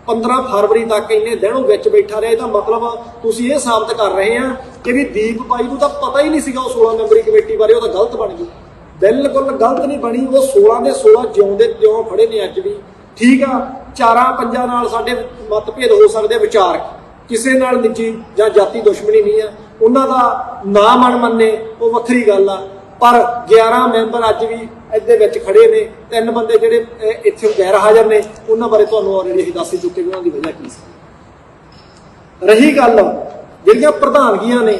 S1: 15 ਫਰਵਰੀ ਤੱਕ ਇੰਨੇ ਦਿਨ ਉਹ ਵਿੱਚ ਬੈਠਾ ਰਿਹਾ। ਇਹਦਾ ਮਤਲਬ ਤੁਸੀਂ ਇਹ ਸਾਬਤ ਕਰ ਰਹੇ ਆ ਕਿ ਵੀ ਦੀਪ ਬਾਈ ਨੂੰ ਤਾਂ ਪਤਾ ਹੀ ਨਹੀਂ ਸੀਗਾ ਉਹ 16 ਮੈਂਬਰੀ ਕਮੇਟੀ ਬਾਰੇ, ਉਹ ਤਾਂ ਗਲਤ ਬਣ ਗਈ। ਬਿਲਕੁਲ ਗਲਤ ਨਹੀਂ ਬਣੀ, ਉਹ 16 ਦੇ 16 ਜਿਉਂਦੇ ਤਿਉਂ ਖੜੇ ਨੇ ਅੱਜ ਵੀ। ਠੀਕ ਆ, 4-5 ਨਾਲ ਸਾਡੇ ਮਤਭੇਦ ਹੋ ਸਕਦੇ, ਵਿਚਾਰ ਕਿਸੇ ਨਾਲ ਨਿੱਜੀ ਜਾਂ ਜਾਤੀ ਦੁਸ਼ਮਣੀ ਨਹੀਂ ਆ, ਉਹਨਾਂ ਦਾ ਨਾ ਮਨ ਮੰਨੇ ਉਹ ਵੱਖਰੀ ਗੱਲ ਆ। ਪਰ 11 ਮੈਂਬਰ ਅੱਜ ਵੀ ਇਹਦੇ ਵਿੱਚ ਖੜੇ ਨੇ। 3 ਬੰਦੇ ਜਿਹੜੇ ਇੱਥੇ ਗੈਰ ਹਾਜ਼ਰ ਨੇ, ਉਹਨਾਂ ਬਾਰੇ ਤੁਹਾਨੂੰ ਆਲਰੇਡੀ ਅਸੀਂ ਦੱਸ ਹੀ ਚੁੱਕੇ ਵੀ ਉਹਨਾਂ ਦੀ ਵਜ੍ਹਾ ਕੀ ਸੀ। ਰਹੀ ਗੱਲ ਜਿਹੜੀਆਂ ਪ੍ਰਧਾਨਗੀਆਂ ਨੇ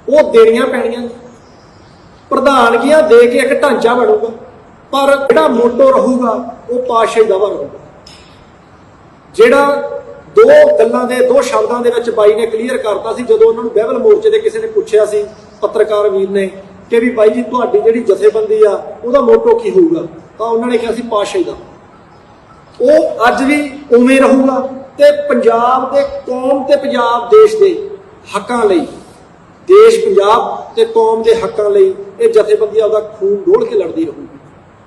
S1: ਉਹ ਦੇਣੀਆਂ ਪੈਣੀਆਂ। ਪ੍ਰਧਾਨਗੀਆਂ ਦੇ ਕੇ ਇੱਕ ਢਾਂਚਾ ਬਣੂਗਾ, ਪਰ ਜਿਹੜਾ ਮੋਟੋ ਰਹੂਗਾ ਉਹ ਪਾਤਸ਼ਾਹੀ ਦਾਵਾ ਰਹੂਗਾ। ਜਿਹੜਾ ਦੋ ਗੱਲਾਂ ਦੇ ਦੋ ਸ਼ਬਦਾਂ ਦੇ ਵਿੱਚ ਬਾਈ ਨੇ ਕਲੀਅਰ ਕਰਤਾ ਸੀ, ਜਦੋਂ ਉਹਨਾਂ ਨੂੰ ਬਹਿਬਲ ਮੋਰਚੇ ਦੇ ਕਿਸੇ ਨੇ ਪੁੱਛਿਆ ਸੀ, ਪੱਤਰਕਾਰ ਵੀਰ ਨੇ, ਕਿ ਵੀ ਬਾਈ ਜੀ ਤੁਹਾਡੀ ਜਿਹੜੀ ਜਥੇਬੰਦੀ ਆ ਉਹਦਾ ਮੋਟੋ ਕੀ ਹੋਊਗਾ, ਤਾਂ ਉਹਨਾਂ ਨੇ ਕਿਹਾ ਸੀ ਪਾਤਸ਼ਾਹੀ ਦਾ। ਉਹ ਅੱਜ ਵੀ ਉਵੇਂ ਰਹੂਗਾ ਤੇ ਪੰਜਾਬ ਦੇ ਕੌਮ ਤੇ ਪੰਜਾਬ ਦੇਸ਼ ਦੇ ਹੱਕਾਂ ਲਈ, ਦੇਸ਼ ਪੰਜਾਬ ਤੇ ਕੌਮ ਦੇ ਹੱਕਾਂ ਲਈ ਇਹ ਜਥੇਬੰਦੀ ਆਪਦਾ ਖੂਨ ਡੋਲ ਕੇ ਲੜਦੀ ਰਹੂਗੀ।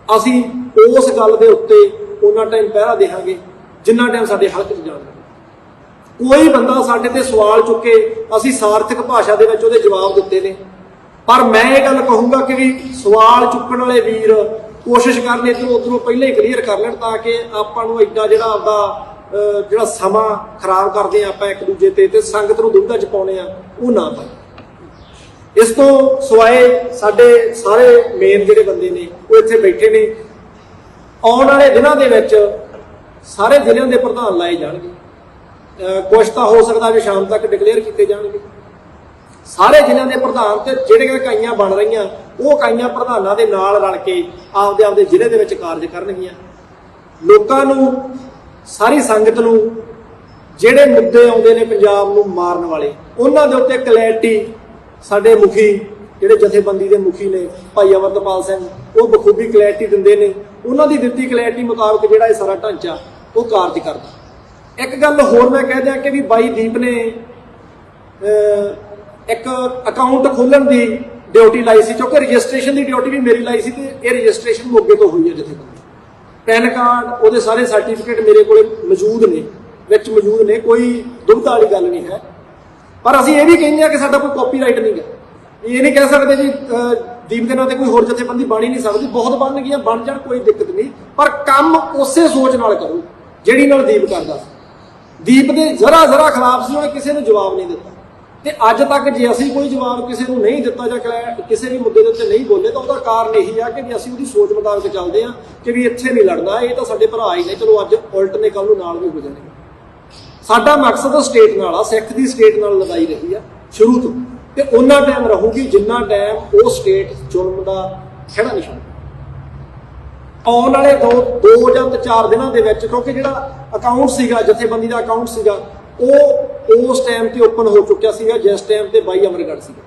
S1: ਅਸੀਂ ਉਸ ਗੱਲ ਦੇ ਉੱਤੇ ਉਹਨਾਂ ਟਾਈਮ ਪਹਿਰਾ ਦੇਵਾਂਗੇ ਜਿੰਨਾ ਟਾਈਮ ਸਾਡੇ ਹੱਕ 'ਚ ਜਾਣਗੇ। ਕੋਈ ਬੰਦਾ ਸਾਡੇ ਤੇ ਸਵਾਲ ਚੁੱਕੇ, ਅਸੀਂ ਸਾਰਥਕ ਭਾਸ਼ਾ ਦੇ ਵਿੱਚ ਉਹਦੇ ਜਵਾਬ ਦਿੱਤੇ ਨੇ, ਪਰ ਮੈਂ ਇਹ ਗੱਲ ਕਹੂੰਗਾ ਕਿ ਵੀ ਸਵਾਲ ਚੁੱਕਣ ਵਾਲੇ ਵੀਰ ਕੋਸ਼ਿਸ਼ ਕਰਨ ਇੱਧਰੋਂ ਉੱਧਰੋਂ ਪਹਿਲਾਂ ਹੀ ਕਲੀਅਰ ਕਰ ਲੈਣ, ਤਾਂ ਕਿ ਆਪਾਂ ਨੂੰ ਐਡਾ ਜਿਹੜਾ ਆਪਦਾ ਜਿਹੜਾ ਸਮਾਂ ਖਰਾਬ ਕਰਦੇ ਆ ਆਪਾਂ ਇੱਕ ਦੂਜੇ ਤੇ ਸੰਗਤ ਨੂੰ ਦੁਬਿਧਾ ਚ ਪਾਉਣੇ ਆ, ਉਹ ਨਾ ਪਾਏ। ਇਸ ਤੋਂ ਸਿਵਾਏ ਸਾਡੇ ਸਾਰੇ ਮੇਨ ਜਿਹੜੇ ਬੰਦੇ ਨੇ ਉਹ ਇੱਥੇ ਬੈਠੇ ਨੇ। ਆਉਣ ਵਾਲੇ ਦਿਨਾਂ ਦੇ ਵਿੱਚ ਸਾਰੇ ਜ਼ਿਲ੍ਹਿਆਂ ਦੇ ਪ੍ਰਧਾਨ ਲਾਏ ਜਾਣਗੇ, ਕੁਛ ਤਾਂ ਹੋ ਸਕਦਾ ਵੀ ਸ਼ਾਮ ਤੱਕ ਡਿਕਲੇਅਰ ਕੀਤੇ ਜਾਣਗੇ। ਸਾਰੇ ਜ਼ਿਲ੍ਹਿਆਂ ਦੇ ਪ੍ਰਧਾਨ ਤੇ ਜਿਹੜੀਆਂ ਇਕਾਈਆਂ ਬਣ ਰਹੀਆਂ ਉਹ ਇਕਾਈਆਂ ਪ੍ਰਧਾਨਾਂ ਦੇ ਨਾਲ ਰਲ ਕੇ ਆਪਦੇ ਜ਼ਿਲ੍ਹੇ ਦੇ ਵਿੱਚ ਕਾਰਜ ਕਰਨਗੀਆਂ। ਲੋਕਾਂ ਨੂੰ, ਸਾਰੀ ਸੰਗਤ ਨੂੰ ਜਿਹੜੇ ਮੁੱਦੇ ਆਉਂਦੇ ਨੇ ਪੰਜਾਬ ਨੂੰ ਮਾਰਨ ਵਾਲੇ, ਉਹਨਾਂ ਦੇ ਉੱਤੇ ਕਲੈਰਿਟੀ ਸਾਡੇ ਮੁਖੀ ਜਿਹੜੇ ਜਥੇਬੰਦੀ ਦੇ ਮੁਖੀ ਨੇ ਭਾਈ ਅਮਰਤਪਾਲ ਸਿੰਘ, ਉਹ ਬਖੂਬੀ ਕਲੈਰਿਟੀ ਦਿੰਦੇ ਨੇ। ਉਹਨਾਂ ਦੀ ਦਿੱਤੀ ਕਲੈਰਿਟੀ ਮੁਤਾਬਕ ਜਿਹੜਾ ਇਹ ਸਾਰਾ ਢਾਂਚਾ ਉਹ ਕਾਰਜ ਕਰਦਾ। ਇੱਕ ਗੱਲ ਹੋਰ ਮੈਂ ਕਹਿ ਦਿਆਂ ਕਿ ਵੀ ਬਾਈ ਦੀਪ ਨੇ ਇੱਕ ਅਕਾਊਂਟ ਖੋਲ੍ਹਣ ਦੀ ਡਿਊਟੀ ਲਾਈ ਸੀ, ਕਿਉਂਕਿ ਰਜਿਸਟ੍ਰੇਸ਼ਨ ਦੀ ਡਿਊਟੀ ਵੀ ਮੇਰੀ ਲਾਈ ਸੀ ਤੇ ਇਹ ਰਜਿਸਟ੍ਰੇਸ਼ਨ ਮੋਗੇ ਤੋਂ ਹੋਈ ਹੈ ਜਥੇਬੰਦੀ। ਪੈਨ ਕਾਰਡ, ਉਹਦੇ ਸਾਰੇ ਸਰਟੀਫਿਕੇਟ ਮੇਰੇ ਕੋਲੇ ਮੌਜੂਦ ਨੇ, ਵਿੱਚ ਮੌਜੂਦ ਨੇ, ਕੋਈ ਦੁਬਿਧਾ ਵਾਲੀ ਗੱਲ ਨਹੀਂ ਹੈ। ਪਰ ਅਸੀਂ ਇਹ ਵੀ ਕਹਿੰਦੇ ਹਾਂ ਕਿ ਸਾਡਾ ਕੋਈ ਕਾਪੀਰਾਈਟ ਨਹੀਂ ਗਾ। ਇਹ ਨਹੀਂ ਕਹਿ ਸਕਦੇ ਜੀ ਦੀਪ ਦੇ ਨਾਂ ਤੇ ਕੋਈ ਹੋਰ ਜਥੇਬੰਦੀ ਬਣ ਹੀ ਨਹੀਂ ਸਕਦੀ, ਬਹੁਤ ਬਣ ਗਈਆਂ, ਬਣ ਜਾਣ, ਕੋਈ ਦਿੱਕਤ ਨਹੀਂ, ਪਰ ਕੰਮ ਉਸੇ ਸੋਚ ਨਾਲ ਕਰੋ ਜਿਹੜੀ ਨਾਲ ਦੀਪ ਕਰਦਾ ਸੀ। ਦੀਪ ਦੇ ਜ਼ਰਾ ਖਿਲਾਫ ਸੀ, ਉਹਨੇ ਕਿਸੇ ਨੂੰ ਜਵਾਬ ਨਹੀਂ ਦਿੱਤਾ, ਤੇ ਅੱਜ ਤੱਕ ਜੇ ਅਸੀਂ ਕੋਈ ਜਵਾਬ ਕਿਸੇ ਨੂੰ ਨਹੀਂ ਦਿੱਤਾ ਜਾਂ ਕਿਸੇ ਵੀ ਮੁੱਦੇ ਦੇ ਉੱਤੇ ਨਹੀਂ ਬੋਲੇ ਤਾਂ ਉਹਦਾ ਕਾਰਨ ਇਹੀ ਆ ਕਿ ਵੀ ਅਸੀਂ ਉਹਦੀ ਸੋਚ ਮੁਤਾਬਕ ਚੱਲਦੇ ਹਾਂ ਕਿ ਵੀ ਇੱਥੇ ਨਹੀਂ ਲੜਨਾ, ਇਹ ਤਾਂ ਸਾਡੇ ਭਰਾ ਹੀ ਨੇ, ਚਲੋ ਅੱਜ ਉਲਟ ਨੇ, ਕੱਲ ਨੂੰ ਨਾਲ ਵੀ ਹੋ ਜਾਣਗੇ। ਸਾਡਾ ਮਕਸਦ ਸਟੇਟ ਨਾਲ ਆ, ਸਿੱਖ ਦੀ ਸਟੇਟ ਨਾਲ ਲੜਾਈ ਰਹੀ ਆ ਸ਼ੁਰੂ ਤੋਂ, ਤੇ ਉਹਨਾਂ ਟਾਈਮ ਰਹੂਗੀ ਜਿੰਨਾ ਟਾਈਮ ਉਹ ਸਟੇਟ ਜ਼ੁਲਮ ਦਾ ਖਹਿੜਾ ਨਹੀਂ ਛੱਡਦੀ। ਆਉਣ ਵਾਲੇ ਦੋ ਜਾਂ 4 ਦਿਨਾਂ ਦੇ ਵਿੱਚ, ਕਿਉਂਕਿ ਜਿਹੜਾ ਅਕਾਊਂਟ ਸੀਗਾ ਜਥੇਬੰਦੀ ਦਾ ਅਕਾਊਂਟ ਸੀਗਾ ਉਹ ਉਸ ਟਾਈਮ ਤੇ ਓਪਨ ਹੋ ਚੁੱਕਿਆ ਸੀਗਾ ਜਿਸ ਟਾਈਮ ਤੇ ਬਾਈ ਅਮਰਗੜ੍ਹ ਸੀਗਾ।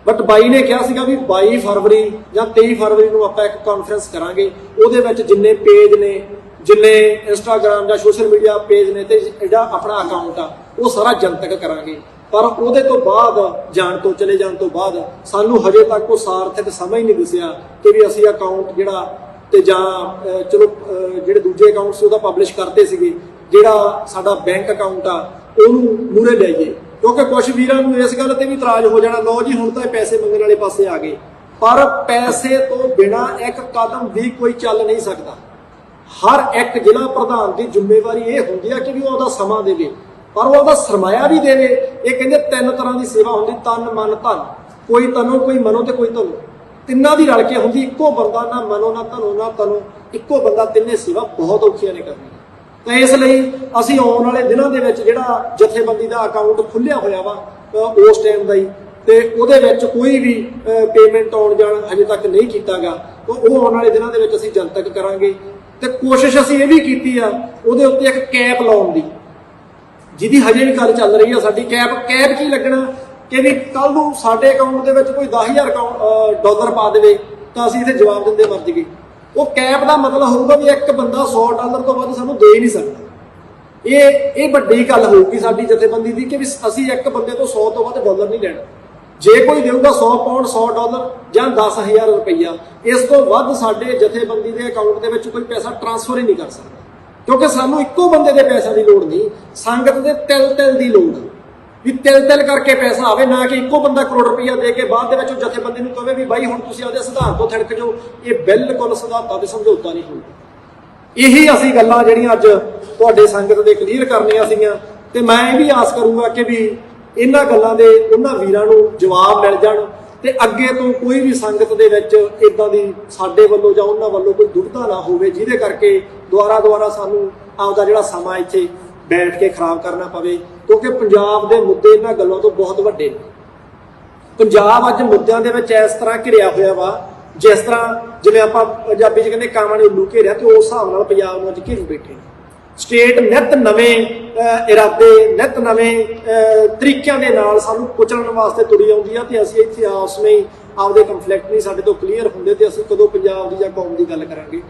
S1: ਬਟ ਬਾਈ ਨੇ ਕਿਹਾ ਸੀਗਾ ਵੀ 22 ਫਰਵਰੀ ਜਾਂ 23 ਫਰਵਰੀ ਨੂੰ ਆਪਾਂ ਇੱਕ ਕਾਨਫਰੰਸ ਕਰਾਂਗੇ, ਉਹਦੇ ਵਿੱਚ ਜਿੰਨੇ ਪੇਜ ਨੇ, ਜਿੰਨੇ ਇੰਸਟਾਗ੍ਰਾਮ ਜਾਂ ਸੋਸ਼ਲ ਮੀਡੀਆ ਪੇਜ ਨੇ ਤੇ ਜਿਹੜਾ ਆਪਣਾ ਅਕਾਊਂਟ ਆ ਉਹ ਸਾਰਾ ਜਨਤਕ ਕਰਾਂਗੇ। ਪਰ ਉਹਦੇ ਤੋਂ ਬਾਅਦ ਚਲੇ ਜਾਣ ਤੋਂ ਬਾਅਦ ਸਾਨੂੰ ਹਜੇ ਤੱਕ ਉਹ ਸਾਰਥਕ ਸਮਝ ਨਹੀਂ ਦਿਸਿਆ ਕਿ ਵੀ ਅਸੀਂ ਅਕਾਊਂਟ ਜਿਹੜਾ ਤੇ ਜਾਂ ਚਲੋ ਜਿਹੜੇ ਦੂਜੇ ਅਕਾਊਂਟ ਸੀ ਉਹਦਾ ਪਬਲਿਸ਼ ਕਰਦੇ ਸੀਗੇ, ਜਿਹੜਾ ਸਾਡਾ ਬੈਂਕ ਅਕਾਊਂਟ ਆ ਉਹਨੂੰ ਮੂਹਰੇ ਲਿਆਈਏ, ਕਿਉਂਕਿ ਕੁਝ ਵੀਰਾਂ ਨੂੰ ਇਸ ਗੱਲ ਤੇ ਵੀ ਇਤਰਾਜ਼ ਹੋ ਜਾਣਾ, ਲਓ ਜੀ ਹੁਣ ਤਾਂ ਇਹ ਪੈਸੇ ਮੰਗਣ ਵਾਲੇ ਪਾਸੇ ਆ ਗਏ। ਪਰ ਪੈਸੇ ਤੋਂ ਬਿਨਾਂ ਇੱਕ ਕਦਮ ਵੀ ਕੋਈ ਚੱਲ ਨਹੀਂ ਸਕਦਾ। ਹਰ ਇੱਕ ਜ਼ਿਲ੍ਹਾ ਪ੍ਰਧਾਨ ਦੀ ਜ਼ਿੰਮੇਵਾਰੀ ਇਹ ਹੁੰਦੀ ਆ ਕਿ ਵੀ ਉਹ ਉਹਦਾ ਸਮਾਂ ਦੇਵੇ, ਪਰ ਉਹ ਉਹਦਾ ਸਰਮਾਇਆ ਵੀ ਦੇਵੇ। ਇਹ ਕਹਿੰਦੇ 3 ਤਰ੍ਹਾਂ ਦੀ ਸੇਵਾ ਹੁੰਦੀ, ਤਨ ਮਨ ਧਨ, ਕੋਈ ਤਨੋ ਕੋਈ ਮਨੋ ਤੇ ਕੋਈ ਧਨੋ, ਤਿੰਨਾਂ ਦੀ ਰਲ ਕੇ ਹੁੰਦੀ। ਇੱਕੋ ਬੰਦਾ ਨਾ ਮਨੋ ਨਾ ਧਨੋ ਨਾ ਤਨੋ, ਇੱਕੋ ਬੰਦਾ ਤਿੰਨੇ ਸੇਵਾ ਬਹੁਤ ਔਖੀਆਂ ਨੇ ਕਰਨੀ। ਤਾਂ ਇਸ ਲਈ ਅਸੀਂ ਆਉਣ ਵਾਲੇ ਦਿਨਾਂ ਦੇ ਵਿੱਚ ਜਿਹੜਾ ਜਥੇਬੰਦੀ ਦਾ ਅਕਾਊਂਟ ਖੁੱਲਿਆ ਹੋਇਆ ਵਾ ਉਸ ਟਾਈਮ ਦਾ ਹੀ, ਤੇ ਉਹਦੇ ਵਿੱਚ ਕੋਈ ਵੀ ਪੇਮੈਂਟ ਆਉਣ ਜਾਣ ਹਜੇ ਤੱਕ ਨਹੀਂ ਕੀਤਾਗਾ, ਤਾਂ ਉਹ ਆਉਣ ਵਾਲੇ ਦਿਨਾਂ ਦੇ ਵਿੱਚ ਅਸੀਂ ਜਨਤਕ ਕਰਾਂਗੇ। ਤੇ ਕੋਸ਼ਿਸ਼ ਅਸੀਂ ਇਹ ਵੀ ਕੀਤੀ ਆ ਉਹਦੇ ਉੱਤੇ ਇੱਕ ਕੈਪ ਲਾਉਣ ਦੀ, ਜਿਹਦੀ ਹਜੇ ਵੀ ਗੱਲ ਚੱਲ ਰਹੀ ਆ ਸਾਡੀ। ਕੈਪ ਕੀ ਲੱਗਣਾ ਕਿ ਵੀ ਕੱਲ ਨੂੰ ਸਾਡੇ ਅਕਾਊਂਟ ਦੇ ਵਿੱਚ ਕੋਈ 10,000 ਡਾਲਰ ਪਾ ਦੇਵੇ ਤਾਂ ਅਸੀਂ ਇੱਥੇ ਜਵਾਬ ਦਿੰਦੇ ਮਰ ਜਾਈਏ। ਉਹ ਕੈਪ ਦਾ ਮਤਲਬ ਹੋਊਗਾ ਵੀ ਇੱਕ ਬੰਦਾ 100 ਡਾਲਰ ਤੋਂ ਵੱਧ ਸਾਨੂੰ ਦੇ ਹੀ ਨਹੀਂ ਸਕਦਾ। ਇਹ ਵੱਡੀ ਗੱਲ ਹੋਊਗੀ ਸਾਡੀ ਜਥੇਬੰਦੀ ਦੀ ਕਿ ਵੀ ਅਸੀਂ ਇੱਕ ਬੰਦੇ ਤੋਂ 100 ਤੋਂ ਵੱਧ ਡਾਲਰ ਨਹੀਂ ਲੈਣਾ। ਜੇ ਕੋਈ ਦੇਊਗਾ 100 ਪਾਉਂਡ 100 ਡਾਲਰ ਜਾਂ 10,000 ਰੁਪਈਆ, ਇਸ ਤੋਂ ਵੱਧ ਸਾਡੇ ਜਥੇਬੰਦੀ ਦੇ ਅਕਾਊਂਟ ਦੇ ਵਿੱਚ ਕੋਈ ਪੈਸਾ ਟ੍ਰਾਂਸਫਰ ਹੀ ਨਹੀਂ ਕਰ ਸਕਦਾ, ਕਿਉਂਕਿ ਸਾਨੂੰ ਇੱਕੋ ਬੰਦੇ ਦੇ ਪੈਸਿਆਂ ਦੀ ਲੋੜ ਨਹੀਂ, ਸੰਗਤ ਦੇ ਤਿਲ ਦੀ ਲੋੜ ਹੈ ਵੀ ਤਿਲ ਕਰਕੇ ਪੈਸਾ ਆਵੇ, ਨਾ ਕਿ ਇੱਕੋ ਬੰਦਾ ਕਰੋੜ ਰੁਪਈਆ ਦੇ ਕੇ ਬਾਅਦ ਦੇ ਵਿੱਚ ਉਹ ਜਥੇਬੰਦੀ ਨੂੰ ਕਹੇ ਵੀ ਬਾਈ ਹੁਣ ਤੁਸੀਂ ਆਪਦੇ ਸਿਧਾਂਤ ਤੋਂ ਥਿੜਕ ਜਾਓ। ਇਹ ਬਿਲਕੁਲ ਸਿਧਾਂਤਾਂ ਤੇ ਸਮਝੌਤਾ ਨਹੀਂ ਹੋਊਗਾ। ਇਹੀ ਅਸੀਂ ਗੱਲਾਂ ਜਿਹੜੀਆਂ ਅੱਜ ਤੁਹਾਡੇ ਸੰਗਤ ਦੇ ਕਲੀਅਰ ਕਰਨੀਆਂ ਸੀਗੀਆਂ, ਤੇ ਮੈਂ ਇਹ ਵੀ ਆਸ ਕਰੂੰਗਾ ਕਿ ਵੀ ਇਹਨਾਂ ਗੱਲਾਂ ਦੇ ਉਹਨਾਂ ਵੀਰਾਂ ਨੂੰ ਜਵਾਬ ਮਿਲ ਜਾਣ, ਤੇ ਅੱਗੇ ਤੋਂ ਕੋਈ ਵੀ ਸੰਗਤ ਦੇ ਵਿੱਚ ਇਦਾਂ ਦੀ ਸਾਡੇ ਵੱਲੋਂ ਜਾਂ ਉਹਨਾਂ ਵੱਲੋਂ ਕੋਈ ਦੁਬਿਧਾ ਨਾ ਹੋਵੇ, ਜਿਹਦੇ ਕਰਕੇ ਦੁਬਾਰਾ ਸਾਨੂੰ ਆਪਦਾ ਜਿਹੜਾ ਸਮਾਂ ਇੱਥੇ ਬੈਠ ਕੇ ਖਰਾਬ ਕਰਨਾ ਪਵੇ, ਕਿਉਂਕਿ ਪੰਜਾਬ ਦੇ ਮੁੱਦੇ ਇਹਨਾਂ ਗੱਲਾਂ ਤੋਂ ਬਹੁਤ ਵੱਡੇ ਨੇ। ਪੰਜਾਬ ਅੱਜ ਮੁੱਦਿਆਂ ਦੇ ਵਿੱਚ ਇਸ ਤਰ੍ਹਾਂ ਘਿਰਿਆ ਹੋਇਆ ਵਾ, ਜਿਸ ਤਰ੍ਹਾਂ ਜਿਵੇਂ ਆਪਾਂ ਪੰਜਾਬੀ 'ਚ ਕਹਿੰਦੇ ਕਾਵਾਂ ਨੇ ਉੱਲੂ ਘੇਰਿਆ, ਤੇ ਉਸ ਹਿਸਾਬ ਨਾਲ ਪੰਜਾਬ ਨੂੰ ਅੱਜ ਘੇਰੀ ਬੈਠੇ ਨੇ। ਸਟੇਟ ਨਿੱਤ ਨਵੇਂ ਇਰਾਦੇ, ਨਿੱਤ ਨਵੇਂ ਤਰੀਕਿਆਂ ਦੇ ਨਾਲ ਸਾਨੂੰ ਕੁਚਲਣ ਵਾਸਤੇ ਤੁਰੀ ਆਉਂਦੀ ਆ, ਤੇ ਅਸੀਂ ਇੱਥੇ ਆਪਸ ਵਿੱਚ ਆਪਦੇ ਕੰਫਲਿਕਟ ਨਹੀਂ ਸਾਡੇ ਤੋਂ ਕਲੀਅਰ ਹੁੰਦੇ, ਤੇ ਅਸੀਂ ਕਦੋਂ ਪੰਜਾਬ ਦੀ ਜਾਂ ਕੌਮ ਦੀ ਗੱਲ ਕਰਾਂਗੇ।